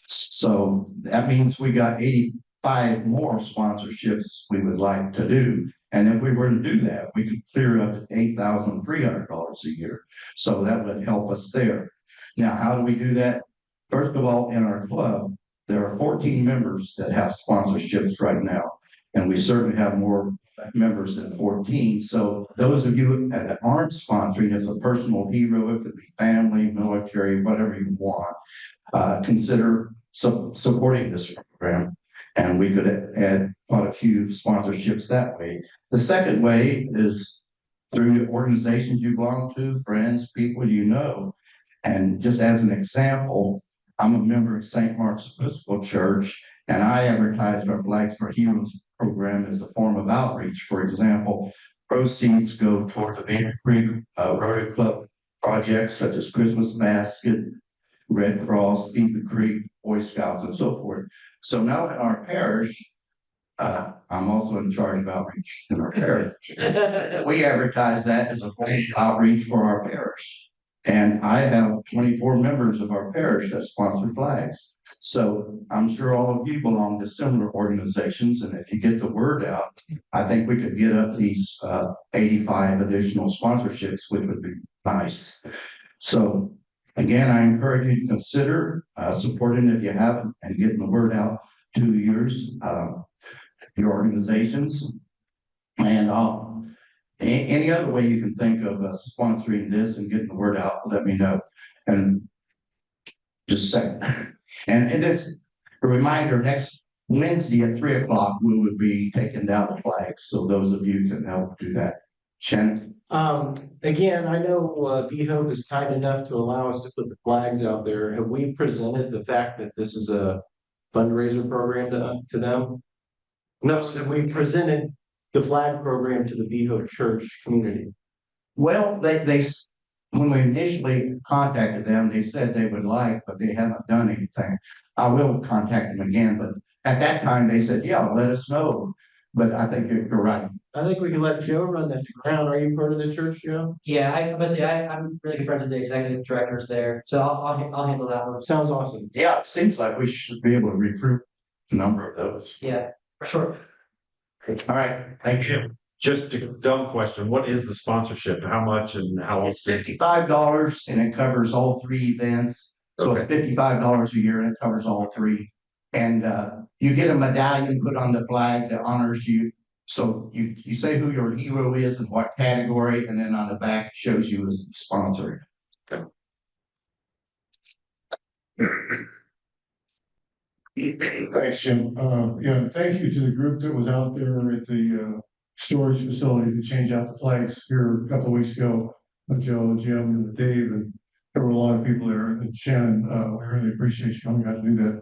So that means we got 85 more sponsorships we would like to do. And if we were to do that, we could clear up to $8,300 a year. So that would help us there. Now, how do we do that? First of all, in our club, there are 14 members that have sponsorships right now. And we certainly have more members than 14. So those of you that aren't sponsoring, it's a personal hero, it could be family, military, whatever you want, consider supporting this program. And we could add quite a few sponsorships that way. The second way is through organizations you belong to, friends, people you know. And just as an example, I'm a member of St. Mark's Episcopal Church, and I advertised our Flags for Heroes program as a form of outreach. For example, proceeds go toward the Beavercreek Rotary Club projects such as Christmas Basket, Red Cross, Beavercreek, Boy Scouts, and so forth. So now in our parish, I'm also in charge of outreach in our parish. We advertise that as a form of outreach for our parish. And I have 24 members of our parish that sponsor flags. So I'm sure all of you belong to similar organizations. And if you get the word out, I think we could get up these 85 additional sponsorships, which would be nice. So again, I encourage you to consider supporting if you haven't and getting the word out to your organizations. And any other way you can think of sponsoring this and getting the word out, let me know. And Just saying. And it's a reminder, next Wednesday at 3 o'clock, we would be taking down the flags, so those of you can help do that. Shannon? Again, I know, VHO is kind enough to allow us to put the flags out there. Have we presented the fact that this is a fundraiser program to them? No, so we presented the flag program to the VHO church community. Well, when we initially contacted them, they said they would like, but they haven't done anything. I will contact them again, but at that time, they said, yeah, let us know. But I think you're right. I think we can let Joe run that to ground. Are you part of the church, Joe? Yeah, I'm really good friends with the executive directors there, so I'll handle that one. Sounds awesome. Yeah, it seems like we should be able to recruit a number of those. Yeah, for sure. All right, thank you. Just a dumb question. What is the sponsorship? How much and how? It's $55 and it covers all 3 events. So it's $55 a year and it covers all 3. And you get a medallion put on the flag that honors you. So you say who your hero is and what category, and then on the back it shows you as a sponsor. Okay. Thanks, Jim. Yeah, thank you to the group that was out there at the storage facility to change out the flags here a couple of weeks ago. Joe, Jim, and Dave, and there were a lot of people there. And Shannon, we really appreciate you coming out to do that.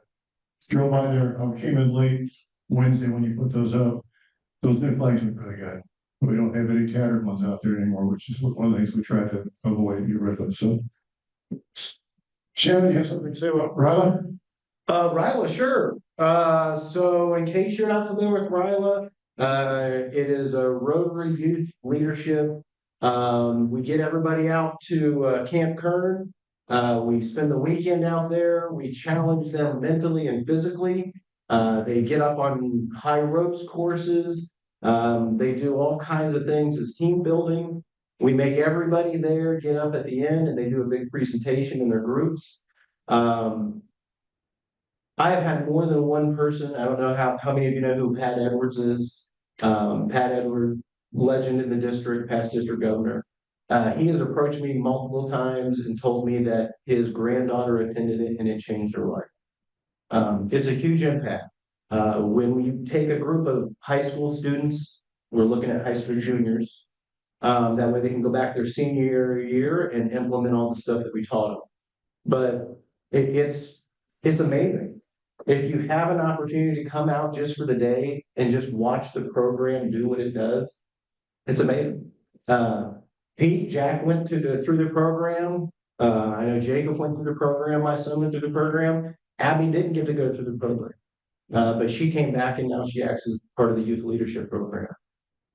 Drove by there, came in late Wednesday when you put those up. Those new flags look really good. We don't have any tattered ones out there anymore, which is one of the things we try to avoid and get rid of. So, Shannon, you have something to say about Ryla? Ryla, sure. So in case you're not familiar with Ryla, it is a Rotary Youth Leadership. We get everybody out to Camp Kern. We spend the weekend out there. We challenge them mentally and physically. They get up on high ropes courses. They do all kinds of things as team building. We make everybody there get up at the end and they do a big presentation in their groups. I have had more than one person. I don't know how many of you know who Pat Edwards is. Pat Edwards, legend in the district, past district governor. He has approached me multiple times and told me that his granddaughter attended it and it changed her life. It's a huge impact. When we take a group of high school students, we're looking at high school juniors. That way they can go back their senior year and implement all the stuff that we taught them. But it's amazing. If you have an opportunity to come out just for the day and just watch the program do what it does, it's amazing. Jack went through the program. I know Jacob went through the program. My son went through the program. Abby didn't get to go through the program, but she came back and now she acts as part of the youth leadership program.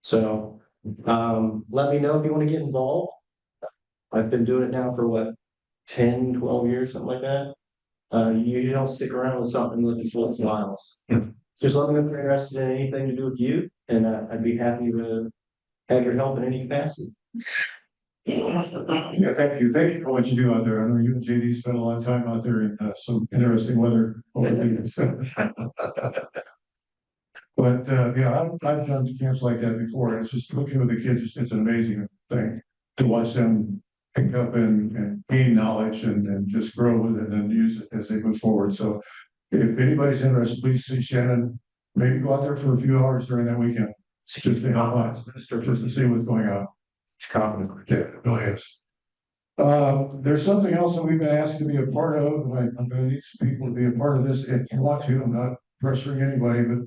So let me know if you want to get involved. I've been doing it now for 10, 12 years, something like that. You don't stick around with something looking for smiles. Just let me know if you're interested in anything to do with you, and I'd be happy to have your help in any capacity. Yeah, thank you. Thank you for what you do out there. I know you and JD spent a lot of time out there in some interesting weather. But yeah, I've done camps like that before. It's just looking with the kids, it's an amazing thing to watch them pick up and gain knowledge and just grow with it and use it as they move forward. So if anybody's interested, please see Shannon. Maybe go out there for a few hours during that weekend. Just to help out, just to see what's going on. It's confident. Yeah, it really is. There's something else that we've been asked to be a part of, and I'm going to need some people to be a part of this if you want to. I'm not pressuring anybody, but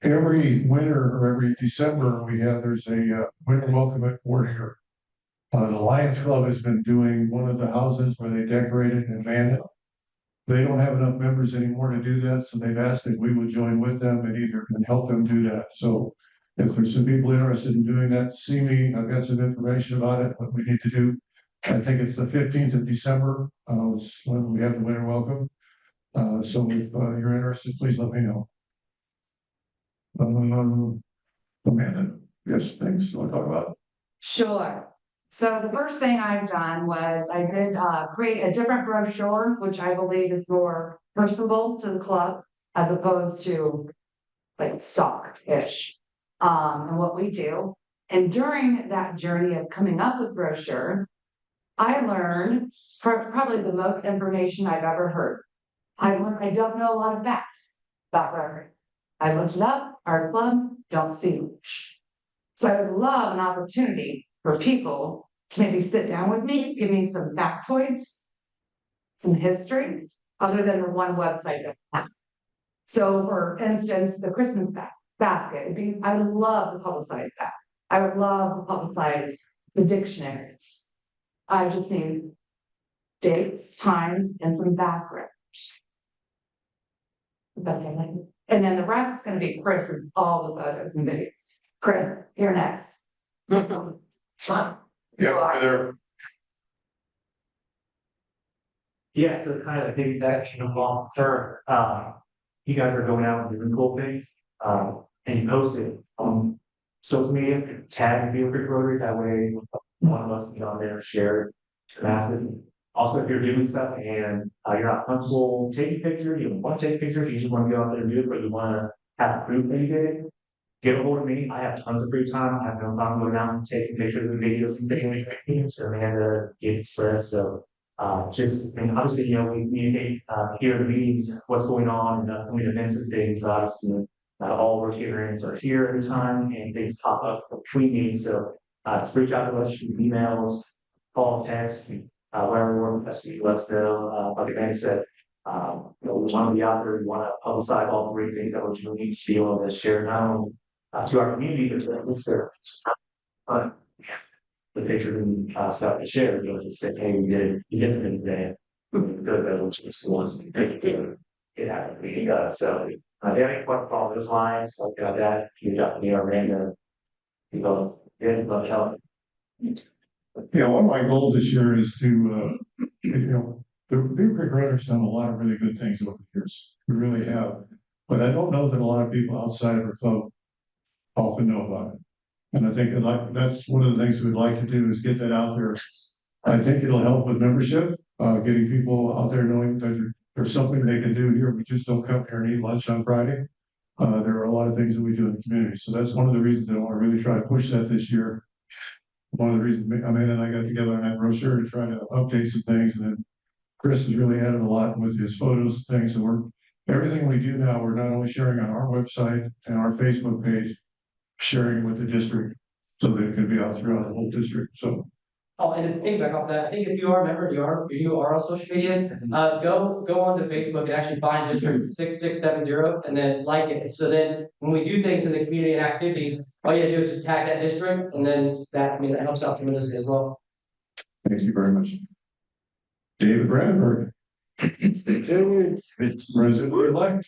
every winter or every December there's a winter welcome at Warrior. The Lions Club has been doing one of the houses where they decorate it and man it. They don't have enough members anymore to do that, so they've asked if we would join with them and help them do that. So if there's some people interested in doing that, see me. I've got some information about it, what we need to do. I think it's the 15th of December, is when we have the winter welcome. So if you're interested, please let me know. Amanda, yes, thanks. You want to talk about it? Sure. So the first thing I've done was I did create a different brochure, which I believe is more personable to the club as opposed to like stock-ish, and what we do. And during that journey of coming up with brochure, I learned probably the most information I've ever heard. I learned I don't know a lot of facts about Rotary. I looked it up, our club, don't see much. So I would love an opportunity for people to maybe sit down with me, give me some factoids, some history, other than the one website that I have. So for instance, the Christmas basket, I would love to publicize that. I would love to publicize the dictionaries. I just need dates, times, and some background. And then the rest is gonna be Chris's, all the photos and videos. Chris, you're next. Fun. Yeah, there, Yeah, so kind of piggyback, long term, you guys are going out and doing cool things, and you post it on social media, tag Beavercreek Rotary, that way one of us can get on there and share it to masses. Also, if you're doing stuff and you're not comfortable taking pictures, you don't want to take pictures, you just want to go out there and do it, but you want to have proof that you did it, get a hold of me. I have tons of free time. I have no problem going out and taking pictures and videos and things. So Amanda, Get Express. So just, I mean, obviously, we communicate here at the meetings, what's going on and upcoming events and things. Obviously, all Rotarians are here at the time and things pop up between meetings. So just reach out to us, shoot emails, call, text, wherever we're best to let us know. Like Amanda said, we want to be out there, we want to publicize all the great things that we're doing to be able to share not only to our community, but to the picture and stuff to share, just say, hey, you did it today. Good, that was just wants to take it out of me. So if you have any questions along those lines, like that, you got me or Amanda, love help. yeah, one of my goals this year is to, the Beavercreek Rotary's done a lot of really good things over the years. We really have. But I don't know that a lot of people outside of our club often know about it. And I think that's one of the things we'd like to do is get that out there. I think it'll help with membership, getting people out there knowing that there's something they can do here. We just don't come here and eat lunch on Friday. There are a lot of things that we do in the community. So that's one of the reasons I want to really try to push that this year. One of the reasons, Amanda and I got together on that brochure to try to update some things, and then Chris has really added a lot with his photos and things. So everything we do now, we're not only sharing on our website and our Facebook page, sharing with the district so that it can be out throughout the whole district. So. Oh, and piggyback off that, I think if you are a member, you are on social media, go onto Facebook and actually find District 6670 and then like it. So then when we do things in the community and activities, all you have to do is just tag that district and then that helps out tremendously as well. Thank you very much. David Brandenburg. President-elect.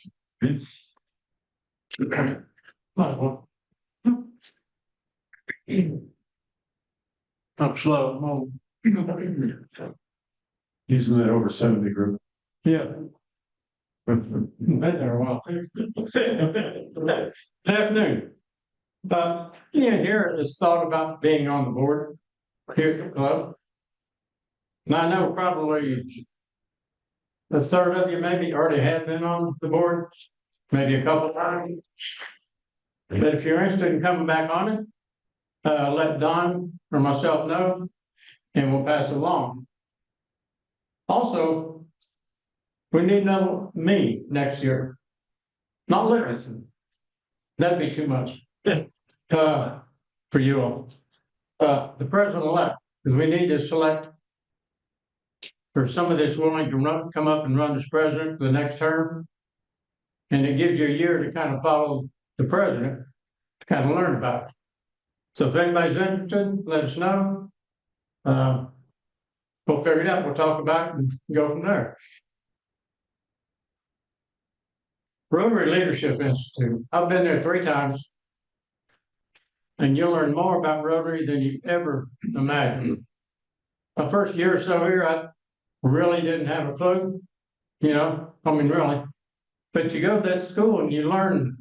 I'm slow. He's in that over 70 group. Yeah. Been there a while. Afternoon. Here is thought about being on the board here at the club. And I know probably the third of you maybe already have been on the board, maybe a couple times. But if you're interested in coming back on it, let Don or myself know, and we'll pass it along. Also, we need another me next year. Not Livingston. That'd be too much. For you all. The president-elect, because we need to select for somebody that's willing to come up and run as president for the next term. And it gives you a year to kind of follow the president, to kind of learn about it. So if anybody's interested, let us know. We'll figure it out. We'll talk about it and go from there. Rotary Leadership Institute. I've been there 3 times. And you'll learn more about Rotary than you ever imagined. My first year or so here, I really didn't have a clue. Really. But you go to that school and you learn.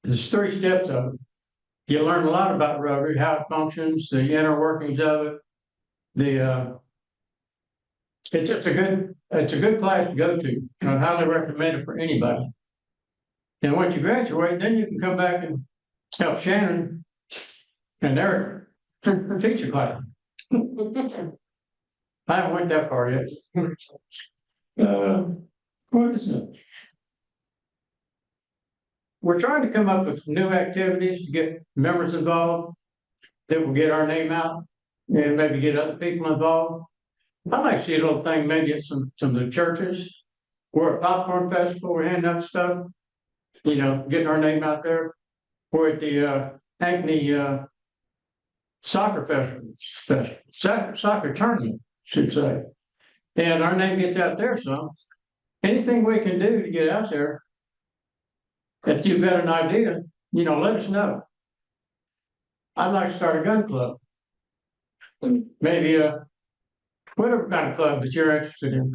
There's 3 steps of it. You learn a lot about Rotary, how it functions, the inner workings of it. It's just a good class to go to. I highly recommend it for anybody. And once you graduate, then you can come back and help Shannon and Eric teach a class. I haven't went that far yet. What is it? We're trying to come up with new activities to get members involved, that will get our name out and maybe get other people involved. I'd like to see a little thing, maybe at some of the churches. We're a popcorn festival, we're handing out stuff, you know, getting our name out there. We're at the Hackney soccer festival, soccer tournament, should say. And our name gets out there some. Anything we can do to get out there. If you've got an idea, you know, let us know. I'd like to start a gun club. Maybe whatever kind of club that you're interested in.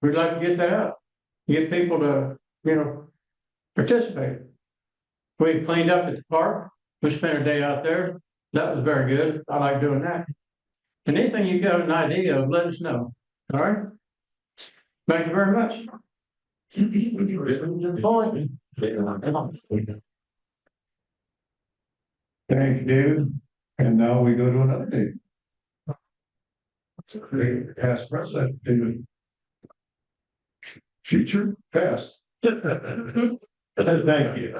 We'd like to get that out. Get people to, you know, participate. We cleaned up at the park. We spent a day out there. That was very good. I like doing that. And anything you got an idea of, let us know. All right? Thank you very much. Thank you, David. And now we go to another David. Past president, David. Future, past. Thank you. Thank you.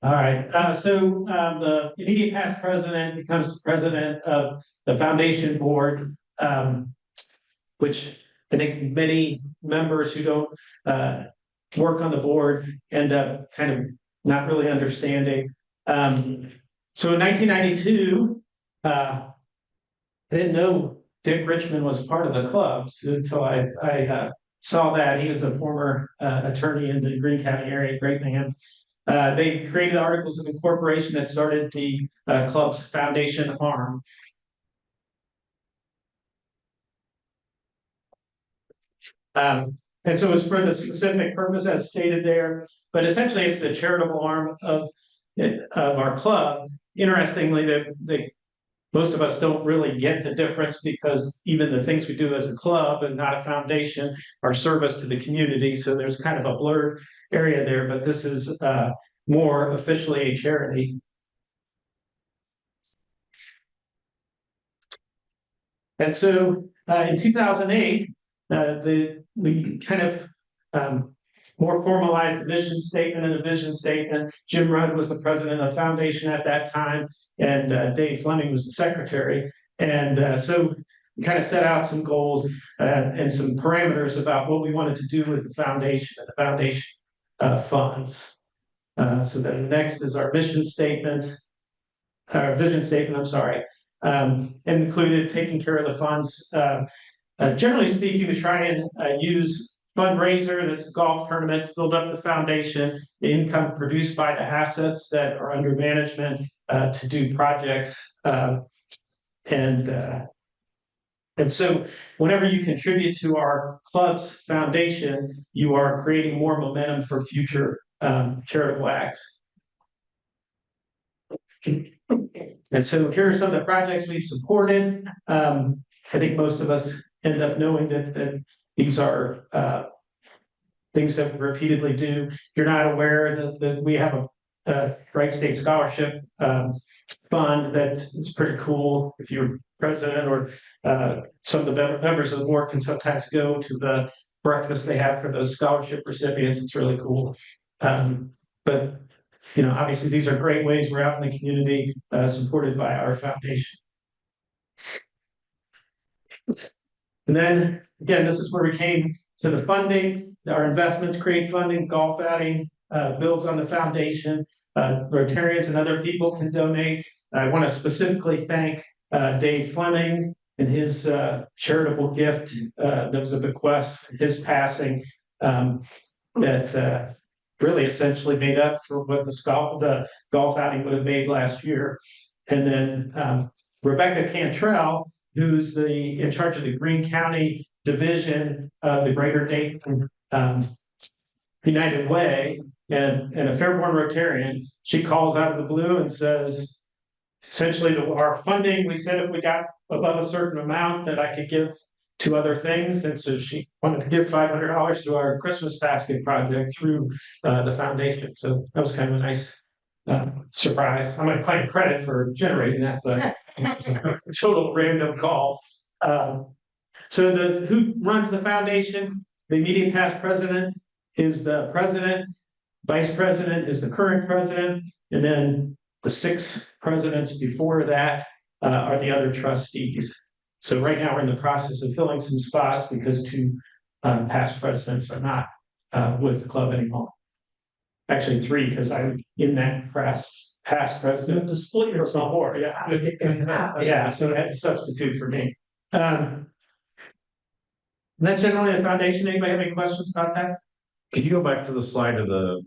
All right, the immediate past president becomes president of the foundation board, which I think many members who don't work on the board end up kind of not really understanding. So in 1992, I didn't know Dick Richmond was part of the club until I saw that. He was a former attorney in the Greene County area, great man. They created articles of incorporation that started the club's foundation arm. And so it's for the specific purpose as stated there, but essentially it's the charitable arm of our club. Interestingly, most of us don't really get the difference because even the things we do as a club and not a foundation are service to the community. So there's kind of a blurred area there, but this is more officially a charity. And so in 2008, we kind of more formalized the mission statement and the vision statement. Jim Rudd was the president of the foundation at that time, and Dave Fleming was the secretary. And so we kind of set out some goals and some parameters about what we wanted to do with the foundation and the foundation funds. So then next is our mission statement, our vision statement, I'm sorry, and included taking care of the funds. Generally speaking, we try and use fundraiser, that's the golf tournament, to build up the foundation, the income produced by the assets that are under management to do projects. And so whenever you contribute to our club's foundation, you are creating more momentum for future charitable acts. And so here are some of the projects we've supported. I think most of us ended up knowing that these are things that we repeatedly do. If you're not aware that we have a Wright State Scholarship fund that's pretty cool. If you're president or some of the members of the board can sometimes go to the breakfast they have for those scholarship recipients. It's really cool. But you know, obviously these are great ways we're out in the community supported by our foundation. And then again, this is where we came to the funding. Our investments create funding. Golf outing builds on the foundation. Rotarians and other people can donate. I want to specifically thank Dave Fleming and his charitable gift. There was a bequest, his passing, that really essentially made up for what the golf outing would have made last year. And then Rebecca Cantrell, who's in charge of the Greene County division of the Greater Dayton United Way, and a Fairborn Rotarian. She calls out of the blue and says, essentially, our funding, we said if we got above a certain amount that I could give to other things. And so she wanted to give $500 to our Christmas basket project through the foundation. So that was kind of a nice surprise. I'm going to claim credit for generating that, but Total random call. So who runs the foundation? The immediate past president is the president. Vice president is the current president, and then the 6 presidents before that are the other trustees. So right now, we're in the process of filling some spots because 2 past presidents are not with the club anymore. Actually, 3, because I'm in that past president to split yourself more, yeah. Yeah, so I had to substitute for me. That's generally the foundation. Anybody have any questions about that? Can you go back to the slide of the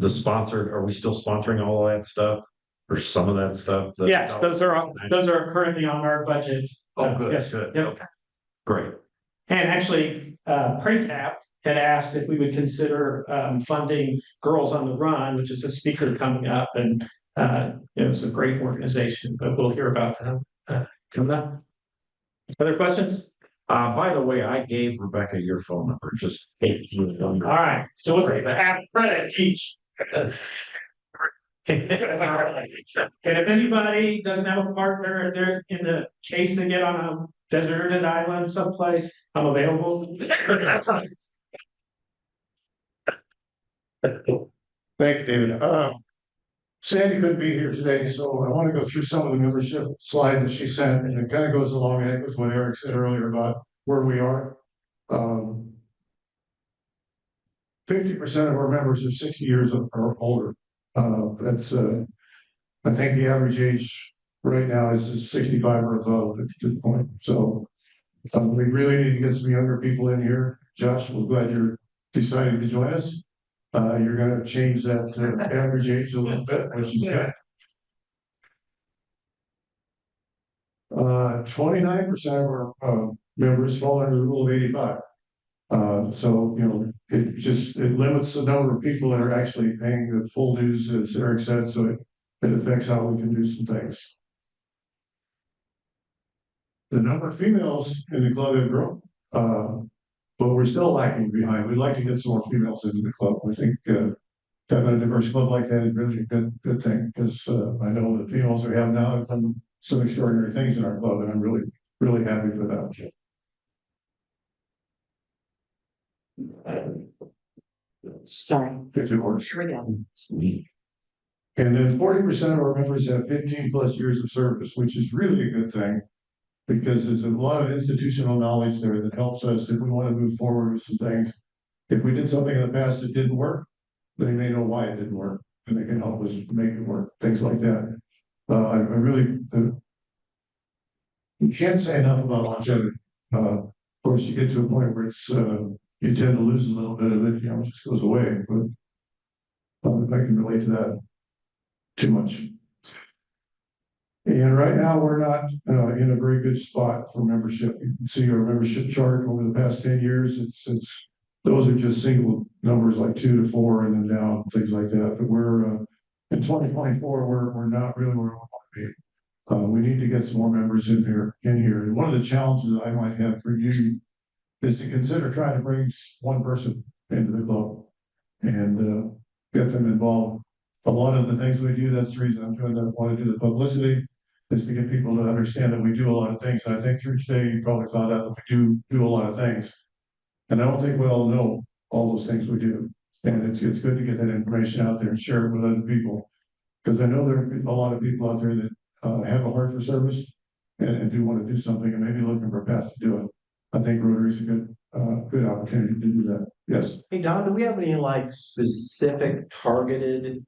sponsored, are we still sponsoring all of that stuff? Or some of that stuff? Yes, those are currently on our budget. Oh, good, Yes, good. yep. Okay. Great. And actually, PRACAP had asked if we would consider funding Girls on the Run, which is a speaker coming up, and it was a great organization, but we'll hear about that coming up. Other questions? By the way, I gave Rebecca your phone number, just. All right, so what's half credit each? And if anybody doesn't have a partner, if they're in the case they get on a deserted island someplace, I'm available. Thank you, David. Sandy couldn't be here today, so I want to go through some of the membership slides that she sent, and it kind of goes along with what Eric said earlier about where we are. 50% of our members are 60 years or older. That's I think the average age right now is 65 or above at this point. So we really need to get some younger people in here. Josh, we're glad you're deciding to join us. You're going to change that average age a little bit, which is good. 29% of our members fall under the rule of 85. So, you know, it limits the number of people that are actually paying the full dues, as Eric said, so it affects how we can do some things. The number of females in the club have grown, but we're still lagging behind. We'd like to get some more females into the club. I think having a diverse club like that is really a good thing, because I know the females we have now have done some extraordinary things in our club, and I'm really happy for that. Sorry. 50 words. Here we go. And then 40% of our members have 15 plus years of service, which is really a good thing, because there's a lot of institutional knowledge there that helps us if we want to move forward with some things. If we did something in the past that didn't work, they may know why it didn't work, and they can help us make it work, things like that. I really, you can't say enough about longevity. Of course, you get to a point where it's, you tend to lose a little bit of it, you know, it just goes away, but I can relate to that too much. And right now, we're not in a very good spot for membership. You can see our membership chart over the past 10 years. It's those are just single numbers like 2 to 4 and then down, things like that. But we're in 2024, we're not really where we want to be. We need to get some more members in here. And one of the challenges I might have for you is to consider trying to bring one person into the club and get them involved. A lot of the things we do, that's the reason I'm trying to want to do the publicity, is to get people to understand that we do a lot of things. And I think through today, you probably found out that we do a lot of things. And I don't think we all know all those things we do. And it's good to get that information out there and share it with other people. Because I know there are a lot of people out there that have a heart for service and do want to do something and maybe looking for a path to do it. I think Rotary is a good opportunity to do that. Yes. Hey, Don, do we have any like specific targeted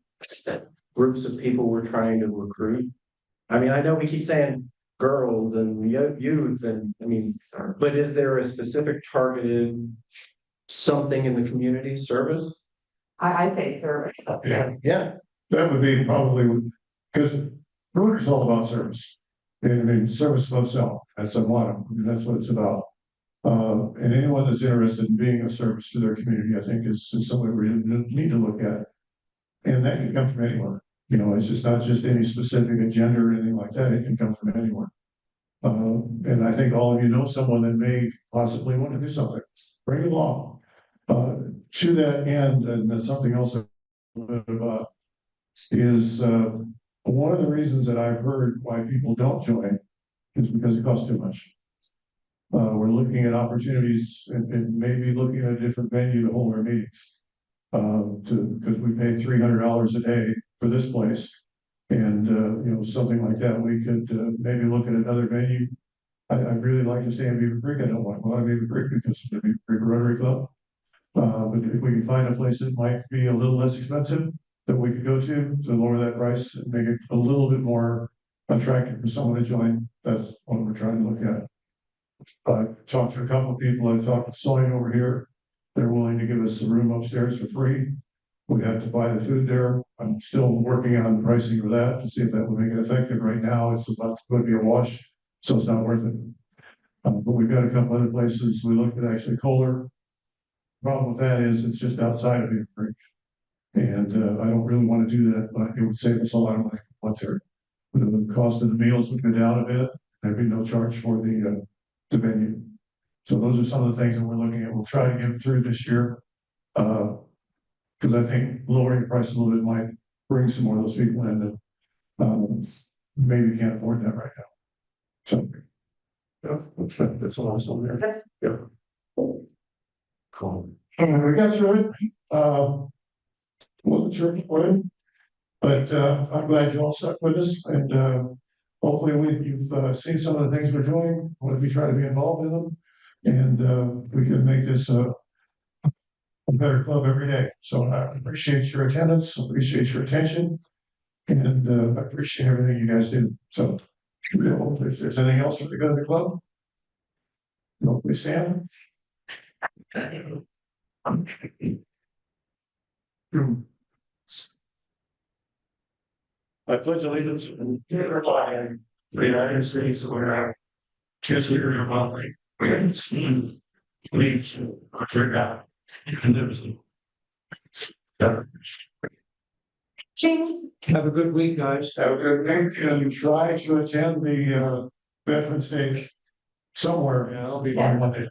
groups of people we're trying to recruit? I mean, I know we keep saying girls and youth and I mean, but is there a specific targeted something in the community service? I'd say service. Yeah. That would be probably, because Rotary is all about service. And I mean, service above self. That's a motto. I mean, that's what it's about. And anyone that's interested in being of service to their community, I think is something we need to look at. And that can come from anywhere. You know, it's just not just any specific agenda or anything like that. It can come from anywhere. And I think all of you know someone that may possibly want to do something. Bring it along. To that end, and that's something else about is One of the reasons that I've heard why people don't join is because it costs too much. We're looking at opportunities and maybe looking at a different venue to hold our meetings. Because we pay $300 a day for this place. And, something like that, we could, maybe look at another venue. I'd really like to stay in Beavercreek. I don't want to go to Beavercreek because of the Beavercreek Rotary Club. But if we can find a place that might be a little less expensive that we could go to lower that price and make it a little bit more attractive for someone to join, that's what we're trying to look at. I've talked to a couple of people. I've talked to Soin over here. They're willing to give us the room upstairs for free. We have to buy the food there. I'm still working on the pricing for that to see if that would make it effective. Right now, it's about to be a wash, so it's not worth it. But we've got a couple other places. We looked at actually Kohler. Problem with that is it's just outside of Beavercreek. And I don't really want to do that, but it would save us a lot of money up there. The cost of the meals would go down a bit. There'd be no charge for the venue. So those are some of the things that we're looking at. We'll try to get through this year. Because I think lowering the price a little bit might bring some more of those people in that maybe can't afford that right now. So yeah, that's all I was on there. Yeah. Cool. We got through it. Wasn't sure when, but I'm glad you all stuck with us, and hopefully you've seen some of the things we're doing. We try to be involved in them, and we can make this a better club every day. So I appreciate your attendance, appreciate your attention, and I appreciate everything you guys do. So if there's anything else for the good of the club, please stand. I pledge allegiance to the flag of the United States of America, to the republic where it stands, please, for God, indivisible. Have a good week, guys. Have a good week, and try to attend the Veterans Day somewhere. I'll be on Monday.